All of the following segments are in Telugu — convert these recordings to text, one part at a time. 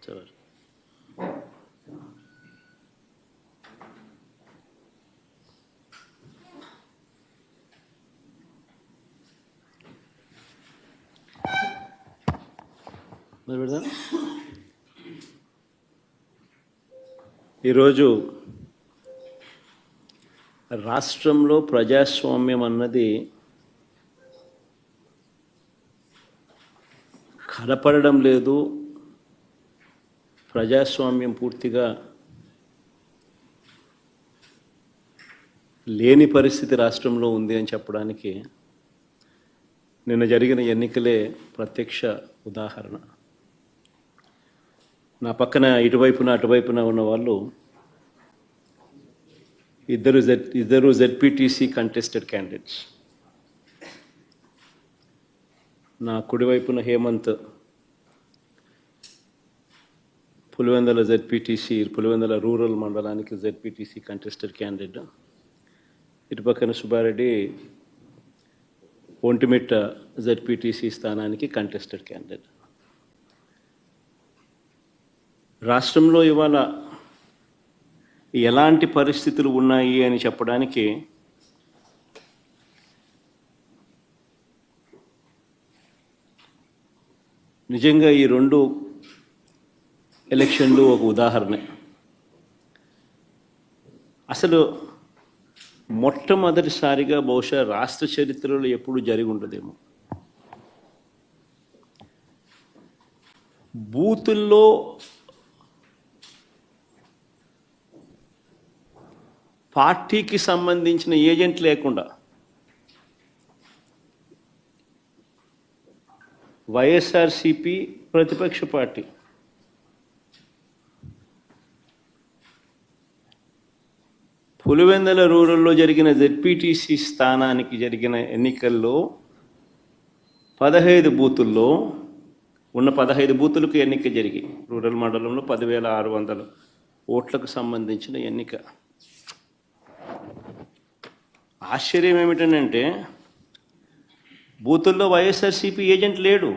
చలో. మొదలు పెడదాం. ఈరోజు రాష్ట్రంలో ప్రజాస్వామ్యం అన్నది కనపడడం లేదు. ప్రజాస్వామ్యం పూర్తిగా లేని పరిస్థితి రాష్ట్రంలో ఉంది అని చెప్పడానికి నిన్న జరిగిన ఎన్నికలే ప్రత్యక్ష ఉదాహరణ. నా పక్కన ఇటువైపున అటువైపున ఉన్న వాళ్ళు ఇద్దరు జెడ్పీటీసీ కంటెస్టెడ్ క్యాండిడేట్స్. నా కుడివైపున హేమంత్ పులివెందుల జెడ్పీటీసీ, పులివెందుల రూరల్ మండలానికి జెడ్పీటీసీ కంటెస్టెడ్ క్యాండిడేట్. ఇటు పక్కన సుబ్బారెడ్డి ఒంటిమిట్ట జెడ్పీటీసీ స్థానానికి కంటెస్టెడ్ క్యాండిడేట్. రాష్ట్రంలో ఇవాళ ఎలాంటి పరిస్థితులు ఉన్నాయి అని చెప్పడానికి నిజంగా ఈ రెండు ఎలక్షన్లు ఒక ఉదాహరణ. అసలు మొట్టమొదటిసారిగా బహుశా రాష్ట్ర చరిత్రలో ఎప్పుడు జరిగి ఉండదేమో బూతుల్లో పార్టీకి సంబంధించిన ఏజెంట్ లేకుండా వైఎస్ఆర్సిపి ప్రతిపక్ష పార్టీ పులివెందుల రూరల్లో జరిగిన జెడ్పీటీసీ స్థానానికి జరిగిన ఎన్నికల్లో 15 బూతుల్లో ఉన్న 15 బూతులకు ఎన్నిక జరిగి రూరల్ మండలంలో 10,600 ఓట్లకు సంబంధించిన ఎన్నిక. ఆశ్చర్యం ఏమిటంటే బూతుల్లో వైఎస్ఆర్సీపీ ఏజెంట్ లేడు.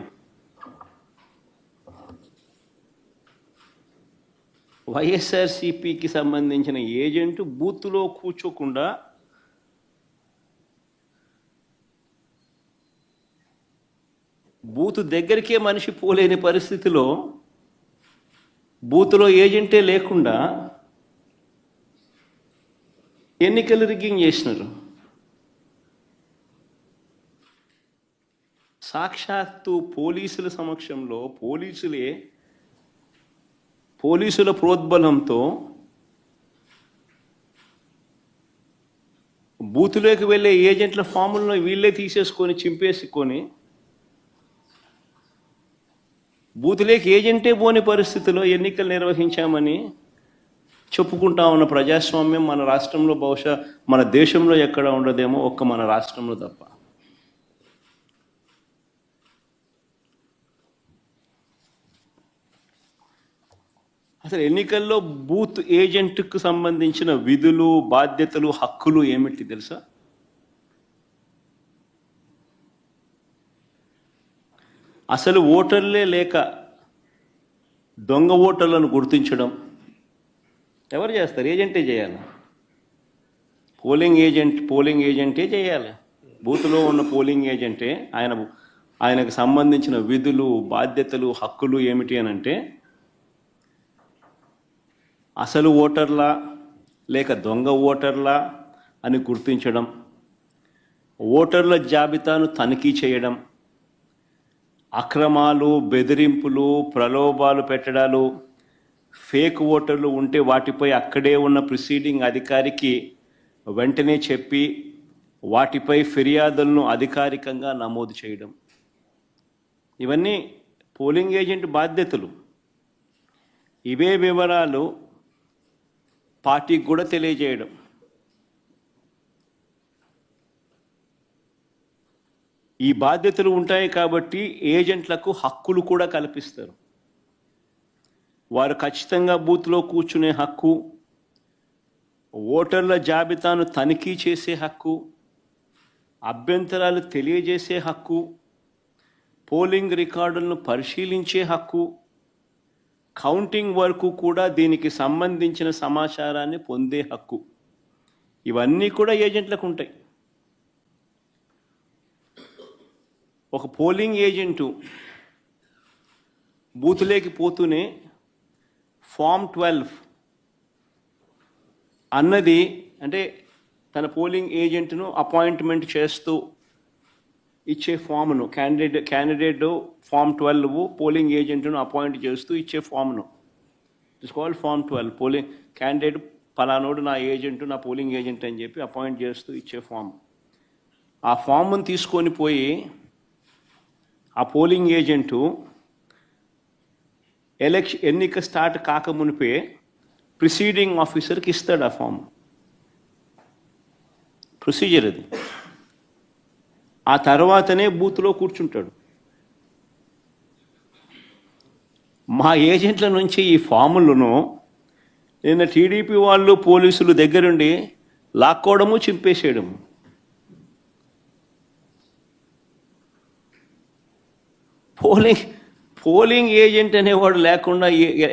వైఎస్ఆర్సీపీకి సంబంధించిన ఏజెంట్ బూత్లో కూర్చోకుండా బూత్ దగ్గరికే మనిషి పోలేని పరిస్థితిలో బూత్లో ఏజెంటే లేకుండా ఎన్నికలు రిగ్గింగ్ చేసినారు. సాక్షాత్తు పోలీసుల సమక్షంలో పోలీసుల ప్రోద్బలంతో బూతులోకి వెళ్ళే ఏజెంట్ల ఫాములను వీళ్ళే తీసేసుకొని చింపేసుకొని బూతులోకి ఏజెంటే పోని పరిస్థితిలో ఎన్నికలు నిర్వహించామని చెప్పుకుంటా ఉన్న ప్రజాస్వామ్యం మన రాష్ట్రంలో బహుశా మన దేశంలో ఎక్కడ ఉండదేమో, ఒక్క మన రాష్ట్రంలో తప్ప. అసలు ఎన్నికల్లో బూత్ ఏజెంట్కు సంబంధించిన విధులు, బాధ్యతలు, హక్కులు ఏమిటి తెలుసా? అసలు ఓటర్లే లేక దొంగ ఓటర్లను గుర్తించడం ఎవరు చేస్తారు? ఏజెంటే చేయాలి. పోలింగ్ ఏజెంటే చేయాలి. బూత్లో ఉన్న పోలింగ్ ఏజెంటే ఆయనకు సంబంధించిన విధులు, బాధ్యతలు, హక్కులు ఏమిటి అని అంటే అసలు ఓటర్లా లేక దొంగ ఓటర్లా అని గుర్తించడం, ఓటర్ల జాబితాను తనిఖీ చేయడం, అక్రమాలు, బెదిరింపులు, ప్రలోభాలు పెట్టడాలు, ఫేక్ ఓటర్లు ఉంటే వాటిపై అక్కడే ఉన్న ప్రిసీడింగ్ అధికారికి వెంటనే చెప్పి వాటిపై ఫిర్యాదులను అధికారికంగా నమోదు చేయడం, ఇవన్నీ పోలింగ్ ఏజెంట్ బాధ్యతలు. ఇవే వివరాలు పార్టీకి కూడా తెలియజేయడం. ఈ బాధ్యతలు ఉంటాయి కాబట్టి ఏజెంట్లకు హక్కులు కూడా కల్పిస్తారు. వారు ఖచ్చితంగా బూత్లో కూర్చునే హక్కు, ఓటర్ల జాబితాను తనిఖీ చేసే హక్కు, అభ్యంతరాలు తెలియజేసే హక్కు, పోలింగ్ రికార్డులను పరిశీలించే హక్కు, కౌంటింగ్ వరకు కూడా దీనికి సంబంధించిన సమాచారాన్ని పొందే హక్కు. ఇవన్నీ కూడా ఏజెంట్లకు ఉంటాయి. ఒక పోలింగ్ ఏజెంటు బూతులేకి పోతూనే ఫామ్ 12 అన్నది, అంటే తన పోలింగ్ ఏజెంట్ను అపాయింట్మెంట్ చేస్తూ ఇచ్చే ఫామ్ను, క్యాండిడేట్ ఫామ్ 12 పోలింగ్ ఏజెంట్ను అపాయింట్ చేస్తూ ఇచ్చే ఫామ్ను, it's called form 12. Polling candidate పలానోడు నా ఏజెంట్, నా పోలింగ్ ఏజెంట్ అని చెప్పి అపాయింట్ చేస్తూ ఇచ్చే ఫామ్. ఆ ఫామ్ను తీసుకొని పోయి ఆ పోలింగ్ ఏజెంటు ఎన్నిక స్టార్ట్ కాకమునిపే ప్రిసీడింగ్ ఆఫీసర్కి ఇస్తాడు ఆ ఫామ్. ప్రొసీజర్ అది. ఆ తర్వాతనే బూత్లో కూర్చుంటాడు. మా ఏజెంట్ల నుంచి ఈ ఫాములను నిన్న టీడీపీ వాళ్ళు పోలీసులు దగ్గరుండి లాక్కోవడము, చింపేసేయడము. పోలింగ్ ఏజెంట్ అనేవాడు లేకుండా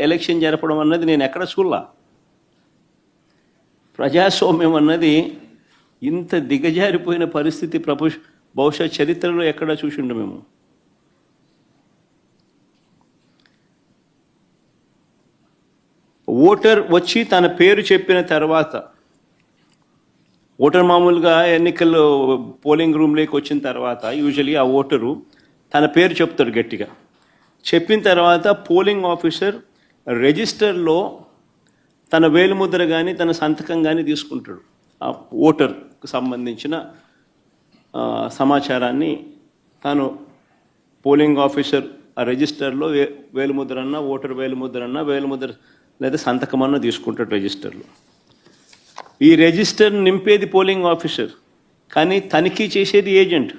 ఎలక్షన్ జరపడం అన్నది నేను ఎక్కడ చూడలా. ప్రజాస్వామ్యం అన్నది ఇంత దిగజారిపోయిన పరిస్థితి బహుశా చరిత్రలో ఎక్కడా చూసిండు మేము. ఓటర్ వచ్చి తన పేరు చెప్పిన తర్వాత, ఓటర్ మామూలుగా ఎన్నికల్లో పోలింగ్ రూమ్లోకి వచ్చిన తర్వాత యూజువలీ ఆ ఓటరు తన పేరు చెప్తాడు గట్టిగా. చెప్పిన తర్వాత పోలింగ్ ఆఫీసర్ రిజిస్టర్లో తన వేలిముద్ర కానీ తన సంతకం కానీ తీసుకుంటాడు. ఆ ఓటర్కు సంబంధించిన సమాచారాన్ని తాను పోలింగ్ ఆఫీసర్ ఆ రిజిస్టర్లో వేలిముద్ర ఓటర్ వేలిముద్ర లేదా సంతకం అన్న తీసుకుంటాడు రిజిస్టర్లో. ఈ రిజిస్టర్ నింపేది పోలింగ్ ఆఫీసర్, కానీ తనిఖీ చేసేది ఏజెంట్.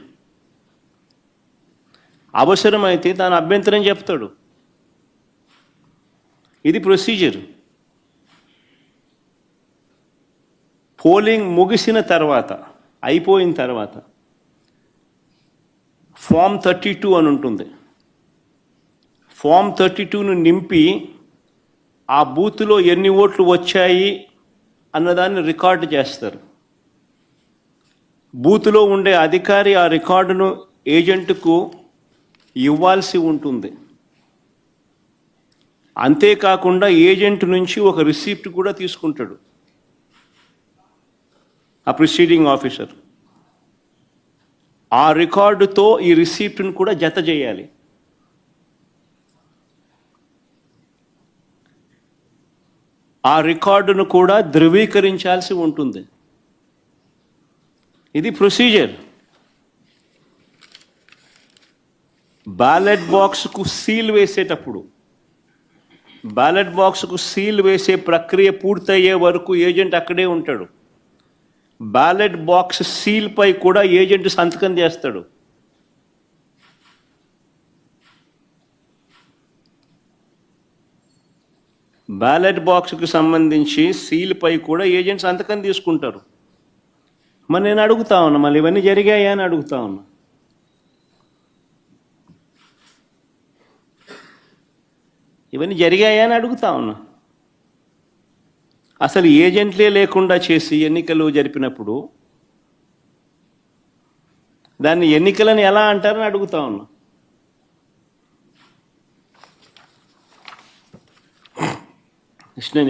అవసరమైతే తాను అభ్యంతరం చెప్తాడు. ఇది ప్రొసీజర్. పోలింగ్ ముగిసిన తర్వాత, అయిపోయిన తర్వాత ఫామ్ 32 అని ఉంటుంది. ఫామ్ 32ను నింపి ఆ బూత్లో ఎన్ని ఓట్లు వచ్చాయి అన్నదాన్ని రికార్డు చేస్తారు. బూత్లో ఉండే అధికారి ఆ రికార్డును ఏజెంట్కు ఇవ్వాల్సి ఉంటుంది. అంతేకాకుండా ఏజెంట్ నుంచి ఒక రిసిప్ట్ కూడా తీసుకుంటాడు ఆ ప్రిసీడింగ్ ఆఫీసర్. ఆ రికార్డుతో ఈ రిసిప్ట్ను కూడా జత చేయాలి. ఆ రికార్డును కూడా ధృవీకరించాల్సి ఉంటుంది. ఇది ప్రొసీజర్. బ్యాలెట్ బాక్స్కు సీల్ వేసేటప్పుడు, బ్యాలెట్ బాక్స్కు సీల్ వేసే ప్రక్రియ పూర్తయ్యే వరకు ఏజెంట్ అక్కడే ఉంటాడు. బ్యాలెట్ బాక్స్ సీల్ పై కూడా ఏజెంట్ సంతకం చేస్తాడు. బ్యాలెట్ బాక్స్కు సంబంధించి సీల్ పై కూడా ఏజెంట్ సంతకం తీసుకుంటారు. మరి నేను అడుగుతా ఉన్నా, మళ్ళీ ఇవన్నీ జరిగాయా అని అడుగుతా ఉన్నా. ఇవన్నీ జరిగాయా అని అడుగుతా ఉన్నా. అసలు ఏజెంట్లే లేకుండా చేసి ఎన్నికలు జరిపినప్పుడు దాన్ని ఎన్నికలని ఎలా అంటారని అడుగుతా ఉన్నా.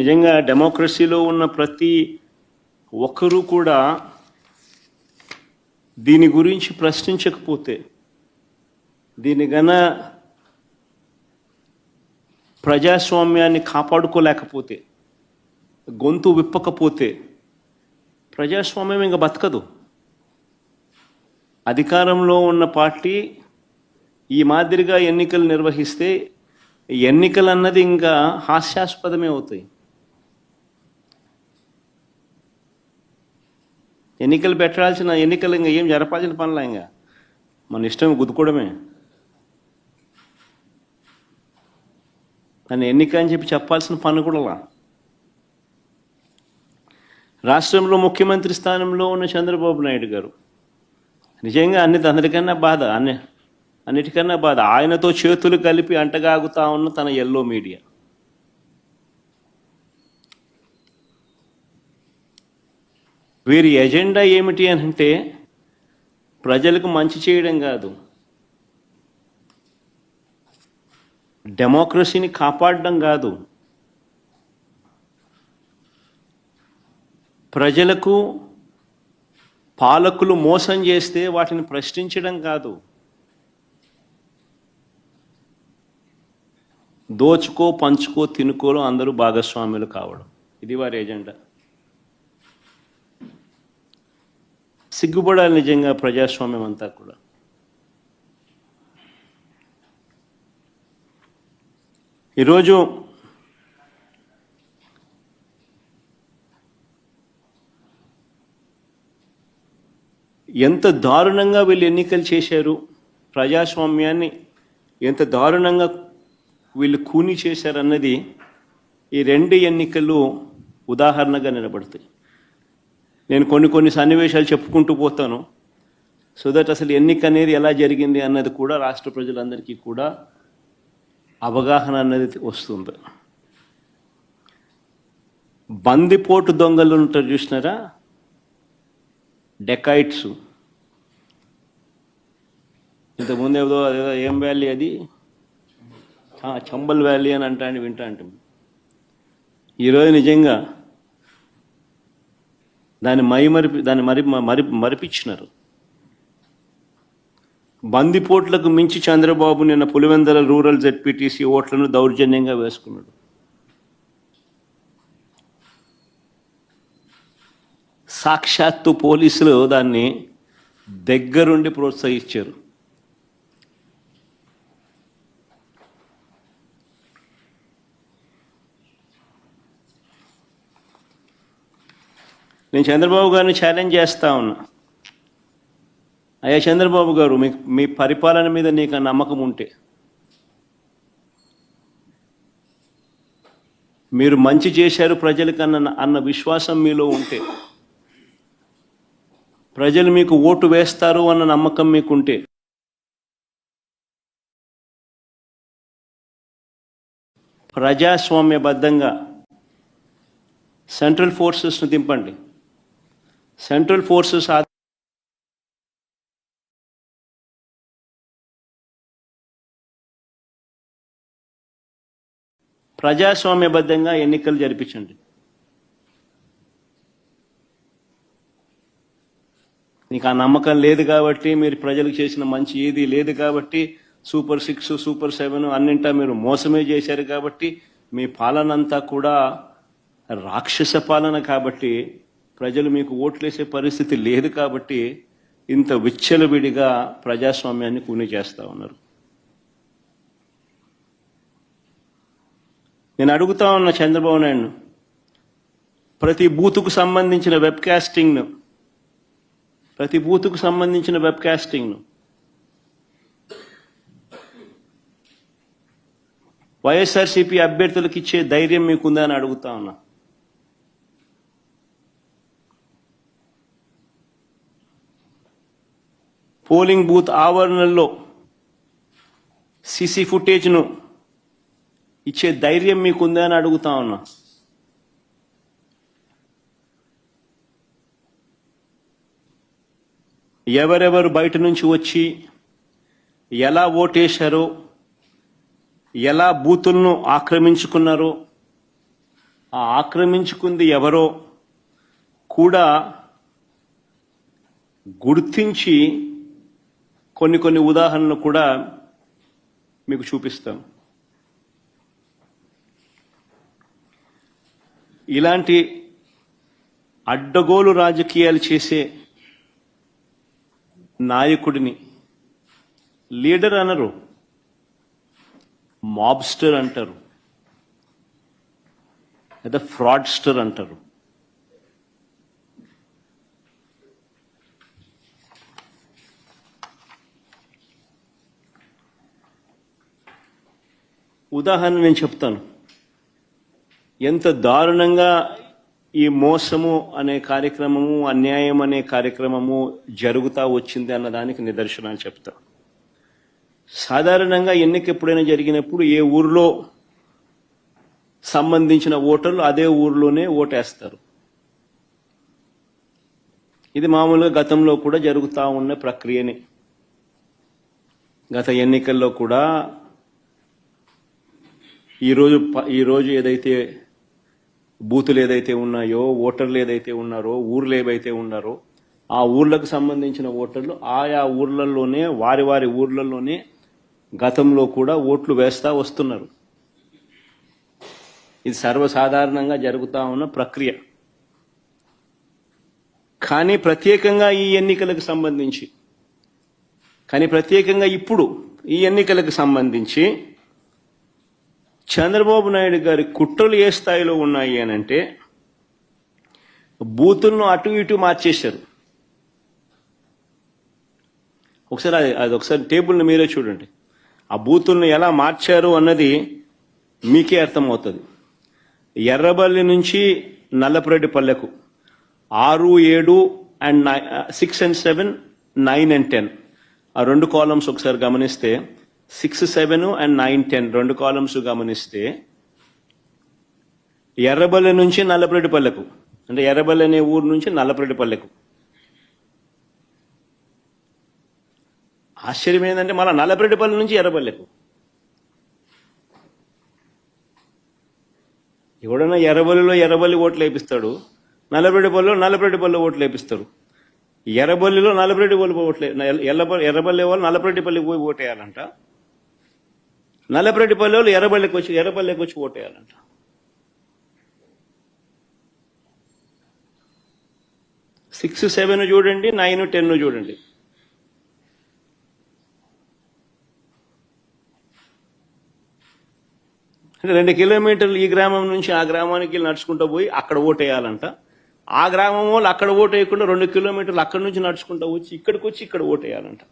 నిజంగా డెమోక్రసీలో ఉన్న ప్రతి ఒక్కరూ కూడా దీని గురించి ప్రశ్నించకపోతే, దీని ప్రజాస్వామ్యాన్ని కాపాడుకోలేకపోతే, గొంతు విప్పకపోతే ప్రజాస్వామ్యం ఇంకా బతకదు. అధికారంలో ఉన్న పార్టీ ఈ మాదిరిగా ఎన్నికలు నిర్వహిస్తే ఎన్నికలు అన్నది ఇంకా హాస్యాస్పదమే అవుతాయి. ఎన్నికలు పెట్టాల్సిన ఎన్నికలు ఇంకా ఏం జరపాల్సిన పనులా, ఇంకా మన ఇష్టం గుద్దుకోవడమే. దాన్ని ఎన్నిక అని చెప్పాల్సిన పని కూడా. రాష్ట్రంలో ముఖ్యమంత్రి స్థానంలో ఉన్న చంద్రబాబు నాయుడు గారు నిజంగా అన్నిటికన్నా బాధ ఆయనతో చేతులు కలిపి అంటగాగుతా ఉన్న తన ఎల్లో మీడియా. వీరి ఎజెండా ఏమిటి అని అంటే ప్రజలకు మంచి చేయడం కాదు, డెమోక్రసీని కాపాడడం కాదు, ప్రజలకు పాలకులు మోసం చేస్తే వాటిని ప్రశ్నించడం కాదు, దోచుకో పంచుకో తినుకోలో అందరూ భాగస్వాములు కావడం, ఇది వారి ఎజెండా. సిగ్గుపడాలి నిజంగా ప్రజాస్వామ్యం అంతా కూడా. ఈరోజు ఎంత దారుణంగా వీళ్ళు ఎన్నికలు చేశారు, ప్రజాస్వామ్యాన్ని ఎంత దారుణంగా వీళ్ళు కూని చేశారన్నది ఈ రెండు ఎన్నికలు ఉదాహరణగా నిలబడతాయి. నేను కొన్ని సన్నివేశాలు చెప్పుకుంటూ పోతాను, సో దట్ అసలు ఎన్నిక అనేది ఎలా జరిగింది అన్నది కూడా రాష్ట్ర ప్రజలందరికీ కూడా అవగాహన అన్నది వస్తుంది. బందిపోటు దొంగలు ఉంటారు చూసినారా, డెకాయిట్స్. ఇంతకుముందు ఏదో ఏం వ్యాలీ అది, చంబల్ వ్యాలీ అని వింటా అంటే ఈరోజు నిజంగా దాన్ని మరిపించినారు. బందిపోట్లకు మించి చంద్రబాబు నిన్న పులివెందుల రూరల్ జెడ్పీటీసీ ఓట్లను దౌర్జన్యంగా వేసుకున్నాడు. సాక్షాత్తు పోలీసులు దాన్ని దగ్గరుండి ప్రోత్సహించారు. నేను చంద్రబాబు గారిని ఛాలెంజ్ చేస్తా ఉన్నా, అయ్యా చంద్రబాబు గారు, మీ పరిపాలన మీద నీకు నమ్మకం ఉంటే, మీరు మంచి చేశారు ప్రజలకు అన్న విశ్వాసం మీలో ఉంటే, ప్రజలు మీకు ఓటు వేస్తారు అన్న నమ్మకం మీకుంటే, ప్రజాస్వామ్యబద్ధంగా సెంట్రల్ ఫోర్సెస్ను దింపండి. సెంట్రల్ ఫోర్సెస్ ప్రజాస్వామ్యబద్ధంగా ఎన్నికలు జరిపించండి. నీకు ఆ నమ్మకం లేదు కాబట్టి, మీరు ప్రజలకు చేసిన మంచి ఏది లేదు కాబట్టి, సూపర్ 6 సూపర్ 7 అన్నింటా మీరు మోసమే చేశారు కాబట్టి, మీ పాలనంతా కూడా రాక్షస పాలన కాబట్టి, ప్రజలు మీకు ఓట్లేసే పరిస్థితి లేదు కాబట్టి ఇంత విచ్చలవిడిగా ప్రజాస్వామ్యాన్ని కూని చేస్తూ ఉన్నారు. నేను అడుగుతా ఉన్న చంద్రబాబు నాయుడు, ప్రతి బూతుకు సంబంధించిన వెబ్ కాస్టింగ్ను వైఎస్ఆర్సీపీ అభ్యర్థులకు ఇచ్చే ధైర్యం మీకుందా అని అడుగుతా ఉన్నా. పోలింగ్ బూత్ ఆవరణల్లో సీసీ ఫుటేజ్ను ఇచ్చే ధైర్యం మీకుందా అని అడుగుతా ఉన్నా. ఎవరెవరు బయట నుంచి వచ్చి ఎలా ఓటేశారో, ఎలా బూతులను ఆక్రమించుకున్నారో, ఆ ఆక్రమించుకుంది ఎవరో కూడా గుర్తించి కొన్ని ఉదాహరణలు కూడా మీకు చూపిస్తాం. ఇలాంటి అడ్డగోలు రాజకీయాలు చేసే నాయకుడిని లీడర్ అనరు, మాబ్స్టర్ అంటారు, లేదా ఫ్రాడ్స్టర్ అంటారు. ఉదాహరణ నేను చెప్తాను, ఎంత దారుణంగా ఈ మోసము అనే కార్యక్రమము, అన్యాయం అనే కార్యక్రమము జరుగుతూ వచ్చింది అన్నదానికి నిదర్శనాలు చెప్తా. సాధారణంగా ఎన్నిక ఎప్పుడైనా జరిగినప్పుడు ఏ ఊర్లో సంబంధించిన ఓటర్లు అదే ఊర్లోనే ఓటేస్తారు. ఇది మామూలుగా గతంలో కూడా జరుగుతూ ఉన్న ప్రక్రియని. గత ఎన్నికల్లో కూడా ఈరోజు ఏదైతే బూతులు ఏదైతే ఉన్నాయో, ఓటర్లు ఏదైతే ఉన్నారో, ఊర్లు ఏవైతే ఉన్నారో, ఆ ఊర్లకు సంబంధించిన ఓటర్లు ఆయా ఊర్లలోనే వారి ఊర్లలోనే గతంలో కూడా ఓట్లు వేస్తా వస్తున్నారు. ఇది సర్వసాధారణంగా జరుగుతూ ఉన్న ప్రక్రియ. కానీ ప్రత్యేకంగా ఈ ఎన్నికలకు సంబంధించి ఇప్పుడు ఈ ఎన్నికలకు సంబంధించి చంద్రబాబు నాయుడు గారి కుట్రలు ఏ స్థాయిలో ఉన్నాయి అని అంటే, బూతులను అటు ఇటు మార్చేశారు. ఒకసారి టేబుల్ని మీరే చూడండి. ఆ బూతులను ఎలా మార్చారు అన్నది మీకే అర్థమవుతుంది. ఎర్రబల్లి నుంచి నల్లపురెడ్డిపల్లెకు 6, 7 and 6 and 7, 9 and 10 ఆ రెండు కాలమ్స్ ఒకసారి గమనిస్తే 6, 7 and 9, 10 రెండు కాలమ్స్ గమనిస్తే ఎర్రబల్లి నుంచి నల్లపురెడ్డిపల్లెకు, అంటే ఎర్రబల్లి అనే ఊరు నుంచి నల్లపురెడ్డిపల్లెకు. ఆశ్చర్యం ఏంటంటే మళ్ళీ నల్లపురెడ్డిపల్లి నుంచి ఎర్రబల్లెకు. ఎవడన్నా ఎర్రబల్లి ఓట్లు వేపిస్తాడు, నల్లపురెడ్డిపల్లిలో ఓట్లు వేపిస్తారు. ఎర్రబల్లిలో నల్లపురెడ్డిపల్లి ఓట్లు, ఎర్రబల్లి వాళ్ళు నల్లపురెడ్డిపల్లికి పోయి ఓటేయాలంట, నల్లపురెడ్డిపల్లి వాళ్ళు ఎర్రబల్లికి వచ్చి ఓటేయాలంట. సిక్స్ 7 చూడండి, 9, 10 చూడండి. అంటే 2 కిలోమీటర్లు ఈ గ్రామం నుంచి ఆ గ్రామానికి నడుచుకుంటూ పోయి అక్కడ ఓటేయాలంట. ఆ గ్రామం వాళ్ళు అక్కడ ఓటు వేయకుండా 2 కిలోమీటర్లు అక్కడి నుంచి నడుచుకుంటూ వచ్చి ఇక్కడ ఓటేయాలంట.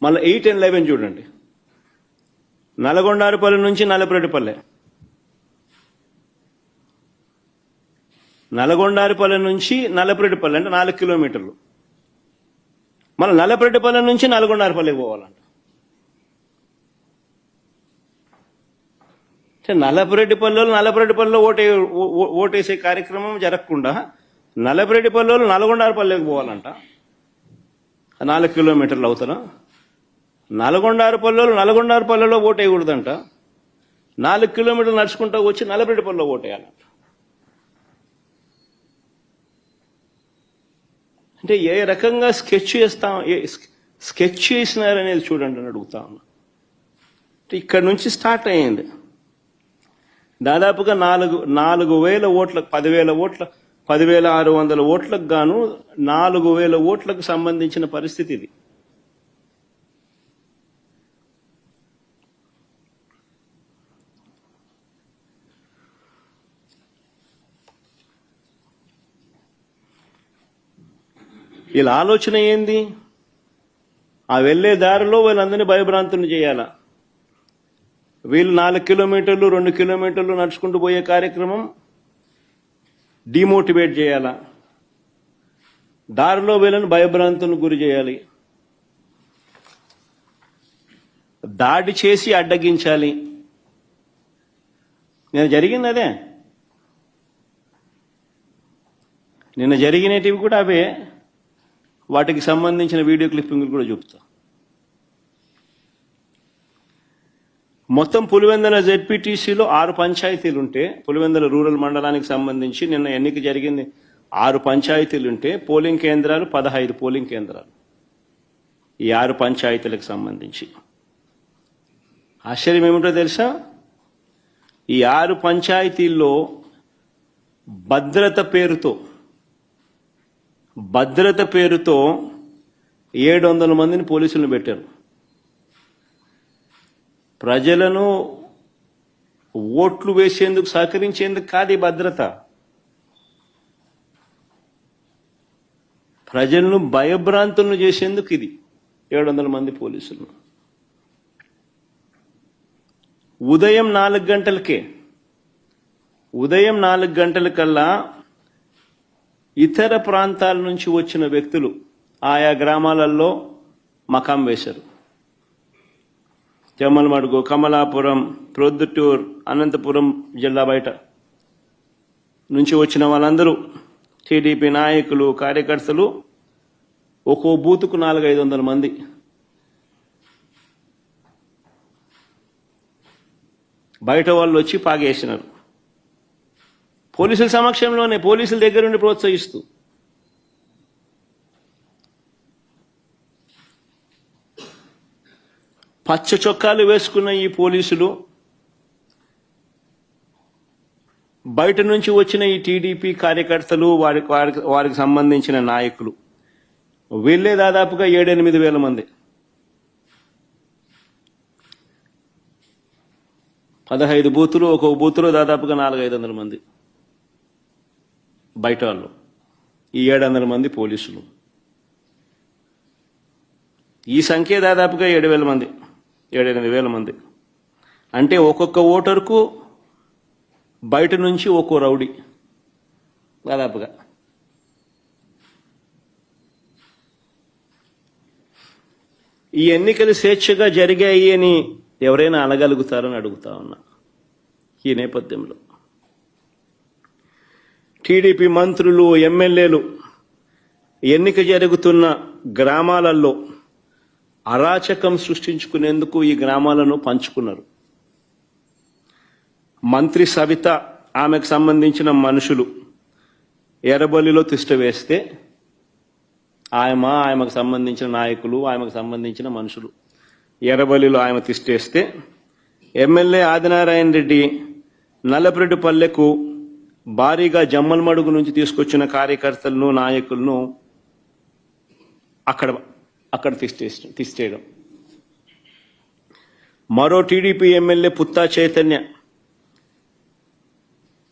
మళ్ళీ 8 and 11 చూడండి. నల్గొండారుపల్లి నుంచి నల్లపురెడ్డిపల్లె, నల్గొండారుపల్లి నుంచి నల్లపురెడ్డిపల్లె అంటే 4 కిలోమీటర్లు. మళ్ళీ నల్లపురెడ్డిపల్లె నుంచి నల్గొండారుపల్లికి పోవాలంట. నల్లపురెడ్డిపల్లిలో ఓటేసే కార్యక్రమం జరగకుండా నల్లపురెడ్డిపల్లిలో నల్గొండారుపల్లికి పోవాలంట. 4 కిలోమీటర్లు అవుతారా? నల్గొండారుపల్లిలో ఓటేయకూడదంట. 4 కిలోమీటర్లు నడుచుకుంటూ వచ్చి నల్లపురెడ్డిపల్లిలో ఓటేయాలంట. అంటే ఏ రకంగా స్కెచ్ చేసినారనేది చూడండి అని అడుగుతా ఉన్నా. ఇక్కడ నుంచి స్టార్ట్ అయ్యింది. దాదాపుగా 4,000 ఓట్లకు 10,000 ఓట్ల 10,600 ఓట్లకు గాను 4,000 ఓట్లకు సంబంధించిన పరిస్థితి ఇది. వీళ్ళ ఆలోచన ఏంది? ఆ వెళ్లే దారిలో వీళ్ళందరినీ భయభ్రాంతులు చేయాలా. వీళ్ళు 4 కిలోమీటర్లు 2 కిలోమీటర్లు నడుచుకుంటూ పోయే కార్యక్రమం డిమోటివేట్ చేయాలా. దారిలో వీళ్ళని భయభ్రాంతులకు గురి చేయాలి, దాడి చేసి అడ్డగించాలి. నిన్న జరిగింది అదే. నిన్న జరిగినటివి కూడా అవే. వాటికి సంబంధించిన వీడియో క్లిప్పింగ్లు కూడా చూపుతా. మొత్తం పులివెందుల జెడ్పీటీసీలో 6 పంచాయతీలుంటే, పులివెందుల రూరల్ మండలానికి సంబంధించి నిన్న ఎన్నిక జరిగింది. 6 పంచాయతీలుంటే పోలింగ్ కేంద్రాలు 15 పోలింగ్ కేంద్రాలు. ఈ 6 పంచాయతీలకు సంబంధించి ఆశ్చర్యం ఏమిటో తెలుసా? ఈ 6 పంచాయతీల్లో భద్రత పేరుతో 700 మందిని పోలీసులను పెట్టారు. ప్రజలను ఓట్లు వేసేందుకు సహకరించేందుకు కాదు ఈ భద్రత. ప్రజలను భయభ్రాంతులను చేసేందుకు ఇది 700 మంది పోలీసులు. ఉదయం 4 గంటలకల్లా ఇతర ప్రాంతాల నుంచి వచ్చిన వ్యక్తులు ఆయా గ్రామాలలో మకాం వేశారు. జమ్మలమడుగు, కమలాపురం, ప్రొద్దుటూర్, అనంతపురం జిల్లా బయట నుంచి వచ్చిన వాళ్ళందరూ టీడీపీ నాయకులు కార్యకర్తలు ఒక్కో బూతుకు 400-500 మంది. బయట వాళ్ళు వచ్చి పాగేసినారు. పోలీసుల సమక్షంలోనే, పోలీసుల దగ్గరుండి ప్రోత్సహిస్తూ. పచ్చ చొక్కాలు వేసుకున్న ఈ పోలీసులు బయట నుంచి వచ్చిన ఈ టీడీపీ కార్యకర్తలు, వారికి సంబంధించిన నాయకులు వీళ్ళే దాదాపుగా 7-8 వేల మంది. 15 బూతులు, ఒక్కొక్క బూతులో దాదాపుగా 400-500 మంది బయట వాళ్ళు, ఈ 700 మంది పోలీసులు. ఈ సంఖ్య దాదాపుగా 7,000 మంది, 7-8 వేల మంది. అంటే ఒక్కొక్క ఓటర్కు బయట నుంచి ఒక్కో రౌడీ దాదాపుగా. ఈ ఎన్నికలు స్వేచ్ఛగా జరిగాయి అని ఎవరైనా అనగలుగుతారని అడుగుతా ఉన్నా. ఈ నేపథ్యంలో టీడీపీ మంత్రులు, ఎమ్మెల్యేలు ఎన్నిక జరుగుతున్న గ్రామాలలో అరాచకం సృష్టించుకునేందుకు ఈ గ్రామాలను పంచుకున్నారు. మంత్రి సవిత, ఆమెకు సంబంధించిన మనుషులు ఎర్రబల్లిలో తిష్ట వేస్తే ఆమెకు సంబంధించిన నాయకులు, ఆమెకు సంబంధించిన మనుషులు ఎర్రబల్లిలో ఆమె తిష్టేస్తే, ఎమ్మెల్యే ఆదినారాయణ రెడ్డి నల్లపరెడ్డిపల్లెకు భారీగా జమ్మలమడుగు నుంచి తీసుకొచ్చిన కార్యకర్తలను, నాయకులను అక్కడ తిష్టేయడం. మరో టీడీపీ ఎమ్మెల్యే పుత్తా చైతన్య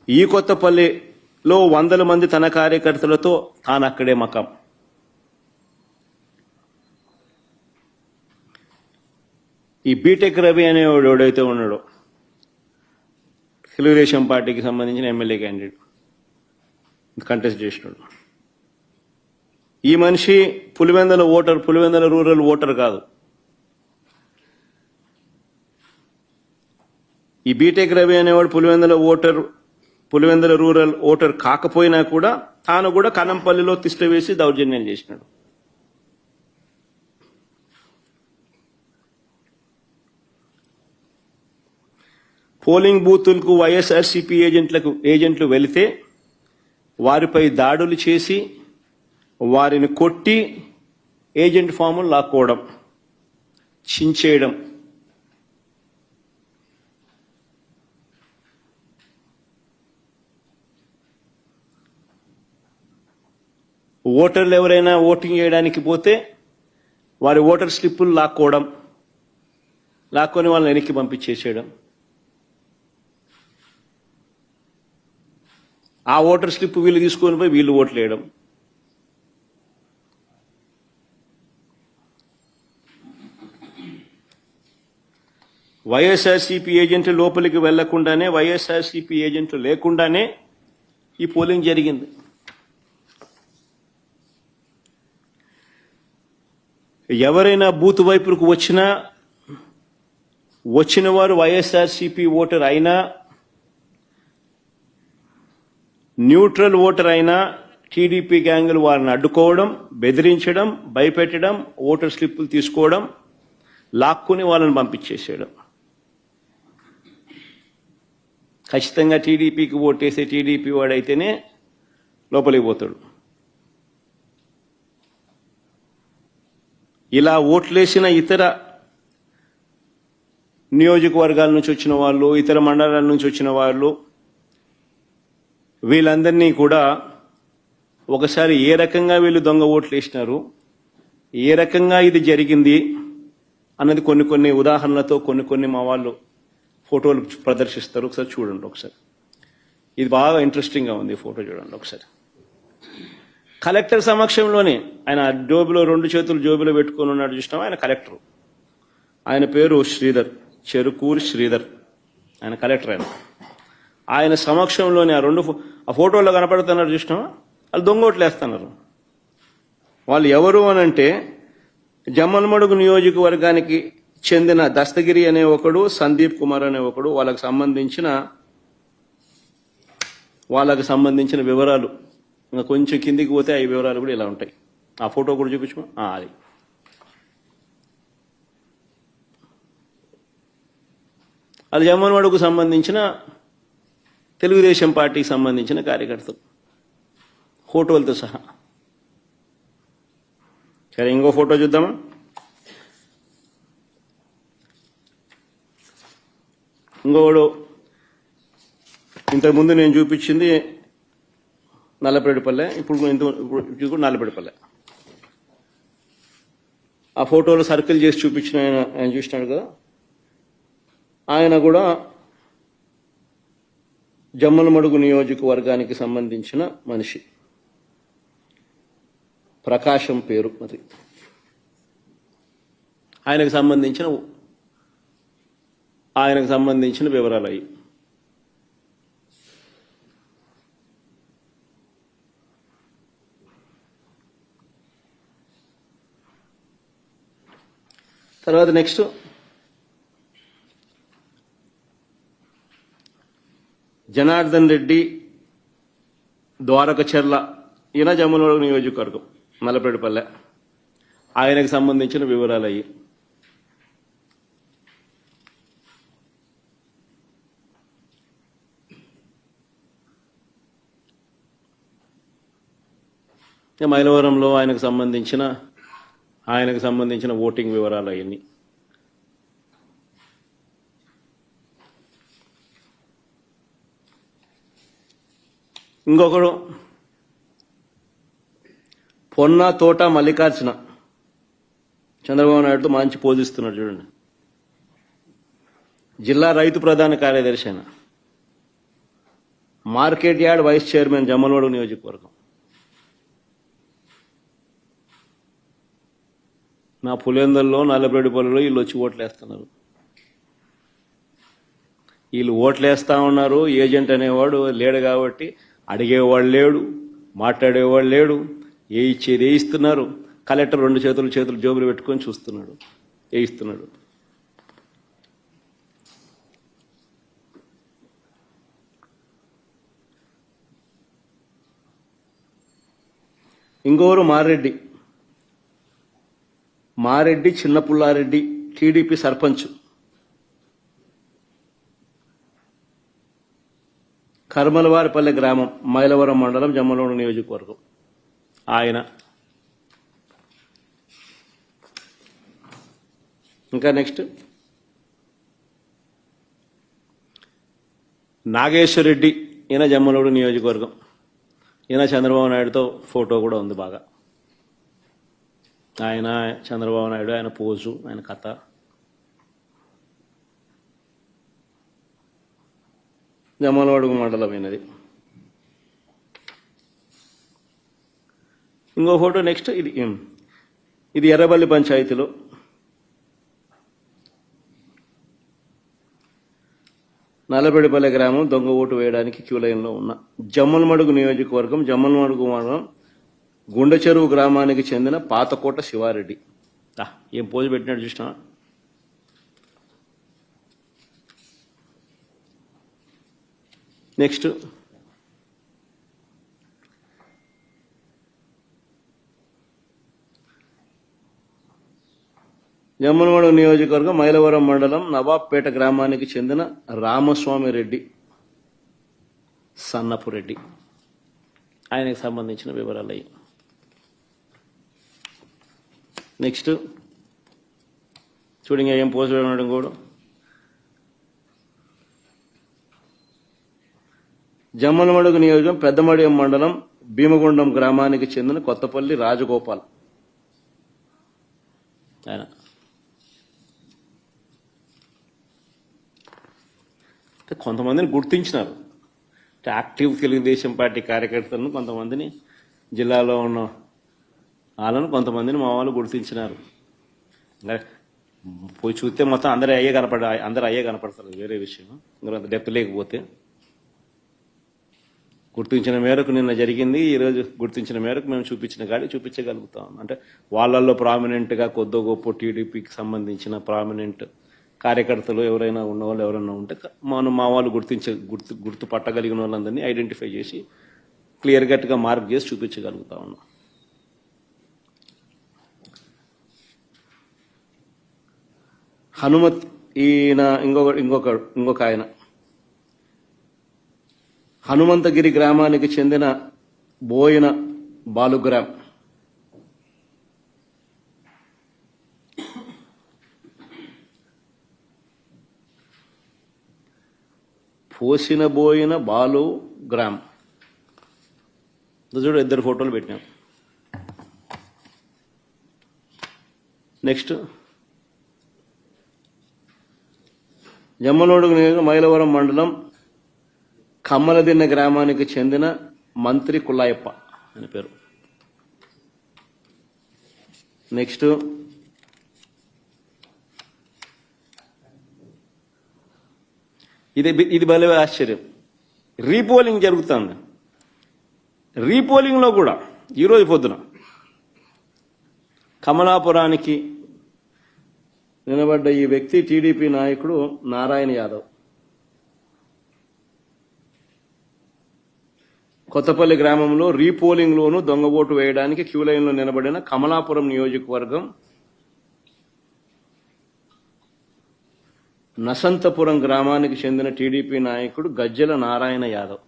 ఈ కొత్తపల్లిలో 100 మంది తన కార్యకర్తలతో తాను అక్కడే మకాం. ఈ బీటెక్ రవి అనేవాడు ఎవడైతే ఉన్నాడో, తెలుగుదేశం పార్టీకి సంబంధించిన ఎమ్మెల్యే క్యాండిడేట్, కంటెస్ట్ చేసినాడు. ఈ మనిషి పులివెందుల రూరల్ ఓటర్ కాదు. ఈ బీటెక్ రవి అనేవాడు పులివెందుల రూరల్ ఓటర్ కాకపోయినా కూడా తాను కూడా కనంపల్లిలో తిష్ట వేసి దౌర్జన్యం చేసినాడు. పోలింగ్ బూతులకు వైఎస్ఆర్సీపీ ఏజెంట్లు వెళితే వారిపై దాడులు చేసి వారిని కొట్టి ఏజెంట్ ఫాములు లాక్కోవడం, చించేయడం. ఓటర్లు ఎవరైనా ఓటింగ్ చేయడానికి పోతే వారి ఓటర్ స్లిప్పులు లాక్కొని వాళ్ళని వెనక్కి పంపించేసేయడం. ఆ ఓటర్ స్లిప్ వీళ్ళు తీసుకొని పోయి వీళ్ళు ఓట్లు వేయడం. వైఎస్ఆర్సీపీ ఏజెంట్లు లోపలికి వెళ్లకుండానే, వైఎస్ఆర్సీపీ ఏజెంట్లు లేకుండానే ఈ పోలింగ్ జరిగింది. ఎవరైనా బూత్ వైపుకు వచ్చిన వారు వైఎస్ఆర్సీపీ ఓటర్ అయినా, న్యూట్రల్ ఓటర్ అయినా టీడీపీ గ్యాంగులు వారిని అడ్డుకోవడం, బెదిరించడం, భయపెట్టడం, ఓటర్ స్లిప్పులు తీసుకోవడం, లాక్కుని వాళ్ళని పంపించేసేయడం. ఖచ్చితంగా టీడీపీకి ఓటేసే టీడీపీ వాడైతేనే లోపలికి పోతాడు. ఇలా ఓట్లేసిన ఇతర నియోజకవర్గాల నుంచి వచ్చిన వాళ్ళు, ఇతర మండలాల నుంచి వచ్చిన వాళ్ళు, వీళ్ళందరినీ కూడా ఒకసారి ఏ రకంగా వీళ్ళు దొంగ ఓట్లు వేసినారు, ఏ రకంగా ఇది జరిగింది అన్నది కొన్ని ఉదాహరణలతో కొన్ని మా వాళ్ళు ఫోటోలు ప్రదర్శిస్తారు. ఒకసారి చూడండి. ఒకసారి ఇది బాగా ఇంట్రెస్టింగ్గా ఉంది. ఫోటో చూడండి ఒకసారి. కలెక్టర్ సమక్షంలోనే ఆయన జోబులో 2 చేతులు జోబులో పెట్టుకొని ఉన్నాడు చూసినాం. ఆయన కలెక్టర్, ఆయన పేరు శ్రీధర్, చెరుకూరి శ్రీధర్. ఆయన కలెక్టర్. ఆయన సమక్షంలోనే ఆ ఫోటోలో కనపడుతున్నారు చూసినామా, వాళ్ళు దొంగ ఓట్లు వేస్తున్నారు. వాళ్ళు ఎవరు అనంటే జమ్మలమడుగు నియోజకవర్గానికి చెందిన దస్తగిరి అనే ఒకడు, సందీప్ కుమార్ అనే ఒకడు. వాళ్ళకు సంబంధించిన వివరాలు ఇంకా కొంచెం కిందికి పోతే ఆ వివరాలు కూడా ఇలా ఉంటాయి. ఆ ఫోటో కూడా చూపించు. అది అది జమ్మన్వాడకు సంబంధించిన తెలుగుదేశం పార్టీకి సంబంధించిన కార్యకర్తలు ఫోటోలతో సహా. సరే, ఇంకో ఫోటో చూద్దామా? ఇంకోడు ఇంతకుముందు నేను చూపించింది నల్లపరెడ్డిపల్లె, ఇప్పుడు నల్లపరెడ్డిపల్లె. ఆ ఫోటోలో సర్కిల్ చేసి చూపించిన ఆయన చూసినాడు కదా, ఆయన కూడా జమ్మలమడుగు నియోజకవర్గానికి సంబంధించిన మనిషి. ప్రకాశం పేరు అది. ఆయనకు సంబంధించిన వివరాలు అయ్యి. తర్వాత నెక్స్ట్ జనార్దన్ రెడ్డి ద్వారకచర్ల, ఈయన జమ్మలమడుగు నియోజకవర్గం నల్లపరెడ్డిపల్లె. ఆయనకు సంబంధించిన వివరాలు అయ్యి. మైలవరంలో ఆయనకు సంబంధించిన ఓటింగ్ వివరాలు అవన్నీ. ఇంకొకడు పొన్న తోట మల్లికార్జున, చంద్రబాబు నాయుడుతో మంచి పోజిస్తున్నాడు చూడండి. జిల్లా రైతు ప్రధాన కార్యదర్శి అయిన, market yard vice chairman Jammalamadugu నియోజకవర్గం. నా పులివెందుల్లో నల్లపరెడ్డిపల్లిలో వీళ్ళు వచ్చి ఓట్లేస్తున్నారు. వీళ్ళు ఓట్లేస్తా ఉన్నారు. ఏజెంట్ అనేవాడు లేడు కాబట్టి అడిగేవాడు లేడు, మాట్లాడేవాడు లేడు. ఏ ఇచ్చేది వేయిస్తున్నారు. కలెక్టర్ 2 చేతులు జోబులు పెట్టుకొని చూస్తున్నాడు, వేయిస్తున్నాడు. ఇంకోరు మారెడ్డి చిన్నపుల్లారెడ్డి, టీడీపీ సర్పంచ్, కర్మలవారిపల్లె గ్రామం, మైలవరం మండలం, జమ్మలమడుగు నియోజకవర్గం. ఆయన ఇంకా నెక్స్ట్ నాగేశ్వరరెడ్డి, ఈయన జమ్మలమడుగు నియోజకవర్గం. ఈయన చంద్రబాబు నాయుడుతో ఫోటో కూడా ఉంది బాగా. ఆయన చంద్రబాబు నాయుడు, ఆయన పోజు, ఆయన కథ. జమ్మలమడుగు మండలం అయినది. ఇంకో ఫోటో నెక్స్ట్. ఇది ఎర్రబల్లి పంచాయతీలో నల్లపరెడ్డిపల్లె గ్రామం దొంగ ఓటు వేయడానికి క్యూ లైన్లో ఉన్న జమ్మలమడుగు నియోజకవర్గం, జమ్మలమడుగు మండలం గుండెచెరువు గ్రామానికి చెందిన పాతకోట శివారెడ్డి. ఏం పోజు పెట్టినట్టు చూసినా. నెక్స్ట్ జమ్మలమడుగు నియోజకవర్గం మైలవరం మండలం నవాబ్పేట గ్రామానికి చెందిన రామస్వామి రెడ్డి, సన్నపు రెడ్డి. ఆయనకు సంబంధించిన వివరాలు అయ్యి. నెక్స్ట్ చూడండి, ఏం పోస్ట్ పెట్టడం కూడా. జమ్మలమడుగు నియోజకవర్గం పెద్దమడియం మండలం భీమగుండం గ్రామానికి చెందిన కొత్తపల్లి రాజగోపాల్. ఆయన కొంతమందిని గుర్తించినారు. యాక్టివ్ తెలుగుదేశం పార్టీ కార్యకర్తలను, కొంతమందిని జిల్లాలో ఉన్న వాళ్ళను, కొంతమందిని మా వాళ్ళు గుర్తించినారు. పోయి చూస్తే మొత్తం అందరూ అయ్యే కనపడతారు. వేరే విషయం, అంత డెప్త్ లేకపోతే. గుర్తించిన మేరకు నిన్న జరిగింది. ఈరోజు గుర్తించిన మేరకు మేము చూపించగలుగుతాం. అంటే వాళ్ళల్లో ప్రామినెంట్గా కొద్దో గొప్ప టీడీపీకి సంబంధించిన ప్రామినెంట్ కార్యకర్తలు ఎవరైనా ఉన్నవాళ్ళు ఎవరైనా ఉంటే మా వాళ్ళు గుర్తుపట్టగలిగిన వాళ్ళందరినీ ఐడెంటిఫై చేసి క్లియర్ కట్గా మార్క్ చేసి చూపించగలుగుతా ఉన్నాం. హనుమత్ ఈయన ఇంకొక ఆయన హనుమంతగిరి గ్రామానికి చెందిన బోయిన బాలుగ్రామ్. పోసిన బోయిన బాలుగ్రామ్ చూడు, ఇద్దరు ఫోటోలు పెట్టినాం. నెక్స్ట్ జమ్మలమడుగు నియోజకవర్గం మైలవరం మండలం కమ్మలదిన్న గ్రామానికి చెందిన మంత్రి కుల్లాయప్ప అని పేరు. నెక్స్ట్ ఇది భలే ఆశ్చర్యం. రీపోలింగ్ జరుగుతుంది. రీపోలింగ్లో కూడా ఈరోజు పొద్దున కమలాపురానికి నిలబడ్డ ఈ వ్యక్తి టీడీపీ నాయకుడు నారాయణ యాదవ్. కొత్తపల్లి గ్రామంలో రీపోలింగ్లోనూ దొంగ ఓటు వేయడానికి క్యూ లైన్లో నిలబడిన కమలాపురం నియోజకవర్గం నసంతపురం గ్రామానికి చెందిన టీడీపీ నాయకుడు గజ్జల నారాయణ యాదవ్.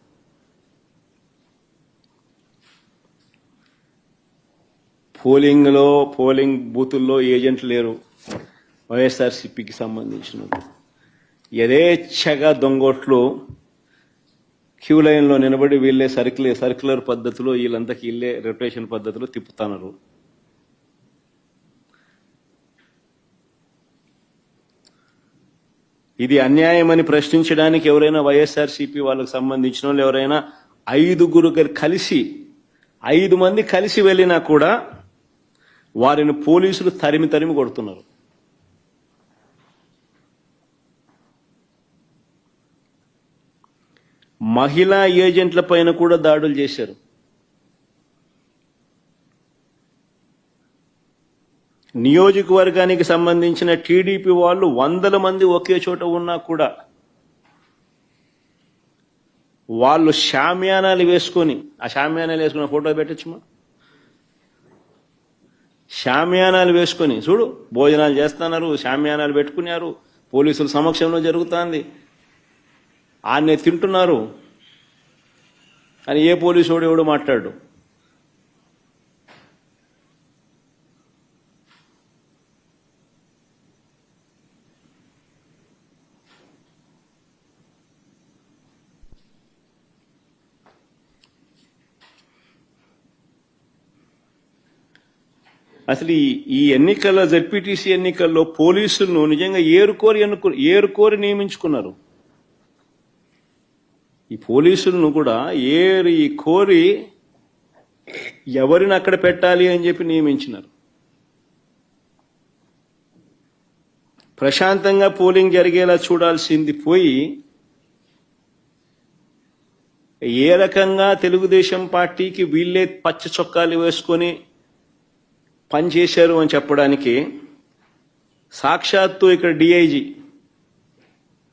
పోలింగ్ బూతుల్లో ఏజెంట్లు లేరు. వైఎస్ఆర్సీపీకి సంబంధించిన యథేచ్ఛగా దొంగోట్లు క్యూ లైన్లో నిలబడి వీళ్ళే సర్క్యులర్ పద్ధతిలో వీళ్ళంతకి వీళ్ళే రొటేషన్ పద్ధతిలో తిప్పుతున్నారు. ఇది అన్యాయమని ప్రశ్నించడానికి ఎవరైనా వైఎస్ఆర్సీపీ వాళ్ళకు సంబంధించిన వాళ్ళు ఎవరైనా 5 మంది కలిసి వెళ్ళినా కూడా వారిని పోలీసులు తరిమి కొడుతున్నారు. మహిళా ఏజెంట్ల పైన కూడా దాడులు చేశారు. నియోజకవర్గానికి సంబంధించిన టీడీపీ వాళ్ళు 100 మంది ఒకే చోట ఉన్నా కూడా వాళ్ళు షామ్యానాలు వేసుకొని, ఆ షామ్యానాలు వేసుకున్న ఫోటో పెట్టచ్చుమా, షామ్యానాలు వేసుకొని చూడు భోజనాలు చేస్తున్నారు, షామ్యానాలు పెట్టుకున్నారు, పోలీసుల సమక్షంలో జరుగుతుంది, ఆన్నే తింటున్నారు అని ఏ పోలీసు ఎవడు మాట్లాడు. అసలు ఈ ఎన్నికల జెడ్పీటీసీ ఎన్నికల్లో పోలీసులను నిజంగా ఏరుకోరి నియమించుకున్నారు. ఈ పోలీసులను కూడా కోరి ఎవరిని అక్కడ పెట్టాలి అని చెప్పి నియమించినారు. ప్రశాంతంగా పోలింగ్ జరిగేలా చూడాల్సింది పోయి ఏ రకంగా తెలుగుదేశం పార్టీకి వీళ్ళే పచ్చ చొక్కాలు వేసుకొని పనిచేశారు అని చెప్పడానికి సాక్షాత్తు ఇక్కడ డిఐజీ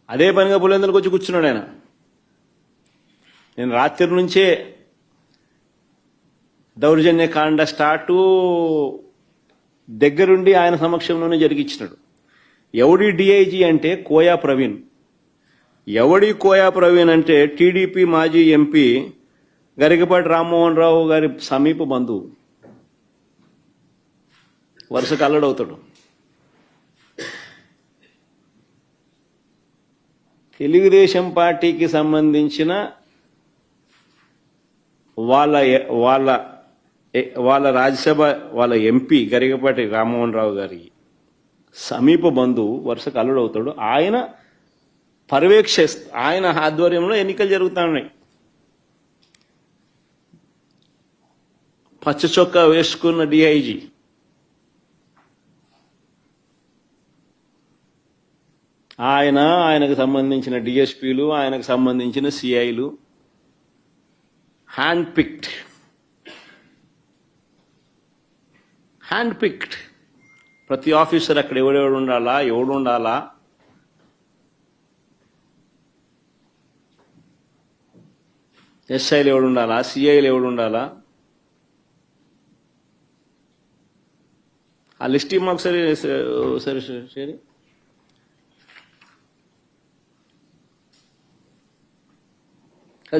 అదే పనిగా పులివెందులకు వచ్చి కూర్చున్నాడు. ఆయన నేను రాత్రి నుంచే దౌర్జన్యకాండ స్టార్టు దగ్గరుండి ఆయన సమక్షంలోనే జరిగించినాడు. ఎవడి డిఐజీ అంటే కోయా ప్రవీణ్. కోయా ప్రవీణ్ అంటే టీడీపీ మాజీ ఎంపీ గరికపాటి రామ్మోహన్ రావు గారి సమీప బంధువు, వరుసకు అల్లడవుతాడు. తెలుగుదేశం పార్టీకి సంబంధించిన వాళ్ళ రాజ్యసభ వాళ్ళ ఎంపీ గరికపాటి రామ్మోహన్ రావు గారి సమీప బంధువు వరుసకు అల్లుడవుతాడు. ఆయన ఆయన ఆధ్వర్యంలో ఎన్నికలు జరుగుతున్నాయి. పచ్చ చొక్కా వేసుకున్న డిఐజీ ఆయనకు సంబంధించిన డిఎస్పీలు, ఆయనకు సంబంధించిన సిఐలు హ్యాండ్ పిక్డ్ ప్రతి ఆఫీసర్ అక్కడ ఎవడు ఉండాలా ఎస్ఐలు ఎవడు ఉండాలా, సిఐలు ఎవడు ఉండాలా? ఆ లిస్ట్ మాకు సరే సరే సరే.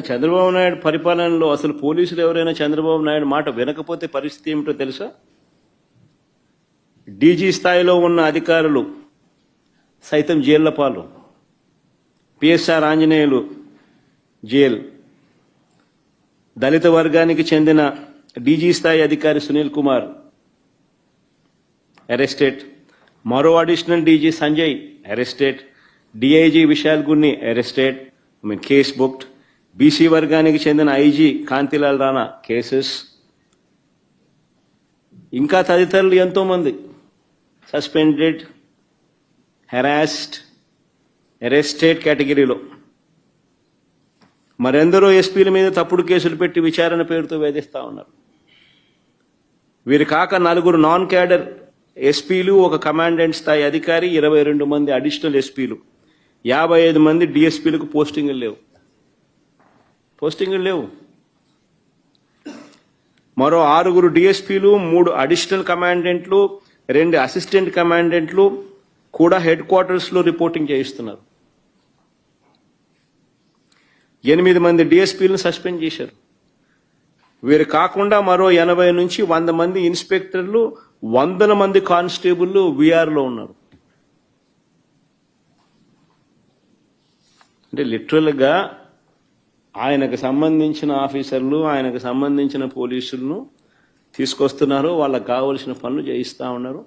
చంద్రబాబు నాయుడు పరిపాలనలో అసలు పోలీసులు ఎవరైనా చంద్రబాబు నాయుడు మాట వినకపోతే పరిస్థితి ఏమిటో తెలుసా? డీజీ స్థాయిలో ఉన్న అధికారులు సైతం జైళ్ల పాలు. PSR Anjaneyulu jail. దళిత వర్గానికి చెందిన డీజీ స్థాయి అధికారి సునీల్ కుమార్ అరెస్టెడ్. మరో additional DG Sanjay arrested. DIG Vishal Gunni arrested, case booked. BC వర్గానికి చెందిన ఐజీ కాంతిలాల్ రాణా కేసెస్. ఇంకా తదితరులు ఎంతో మంది సస్పెండెడ్, హెరాస్డ్, అరెస్టెడ్ కేటగిరీలో. మరెందరో ఎస్పీల మీద తప్పుడు కేసులు పెట్టి విచారణ పేరుతో వేధిస్తా ఉన్నారు. వీరు కాక 4 నాన్ క్యాడర్ ఎస్పీలు, ఒక కమాండెంట్ స్థాయి అధికారి, 22 మంది అడిషనల్ ఎస్పీలు, 55 మంది డిఎస్పీలకు పోస్టింగులు లేవు. మరో 6 డిఎస్పీలు, 3 అడిషనల్ కమాండెంట్లు, 2 అసిస్టెంట్ కమాండెంట్లు కూడా హెడ్ క్వార్టర్స్ లో రిపోర్టింగ్ చేయిస్తున్నారు. 8 మంది డిఎస్పీలను సస్పెండ్ చేశారు. వీరు కాకుండా మరో 80 నుంచి 100 మంది ఇన్స్పెక్టర్లు, 100 మంది కానిస్టేబుల్ వీఆర్లో ఉన్నారు. అంటే లిటరల్గా ఆయనకు సంబంధించిన ఆఫీసర్లు, ఆయనకు సంబంధించిన పోలీసులను తీసుకొస్తున్నారు, వాళ్ళకు కావలసిన పనులు చేయిస్తూ ఉన్నారు.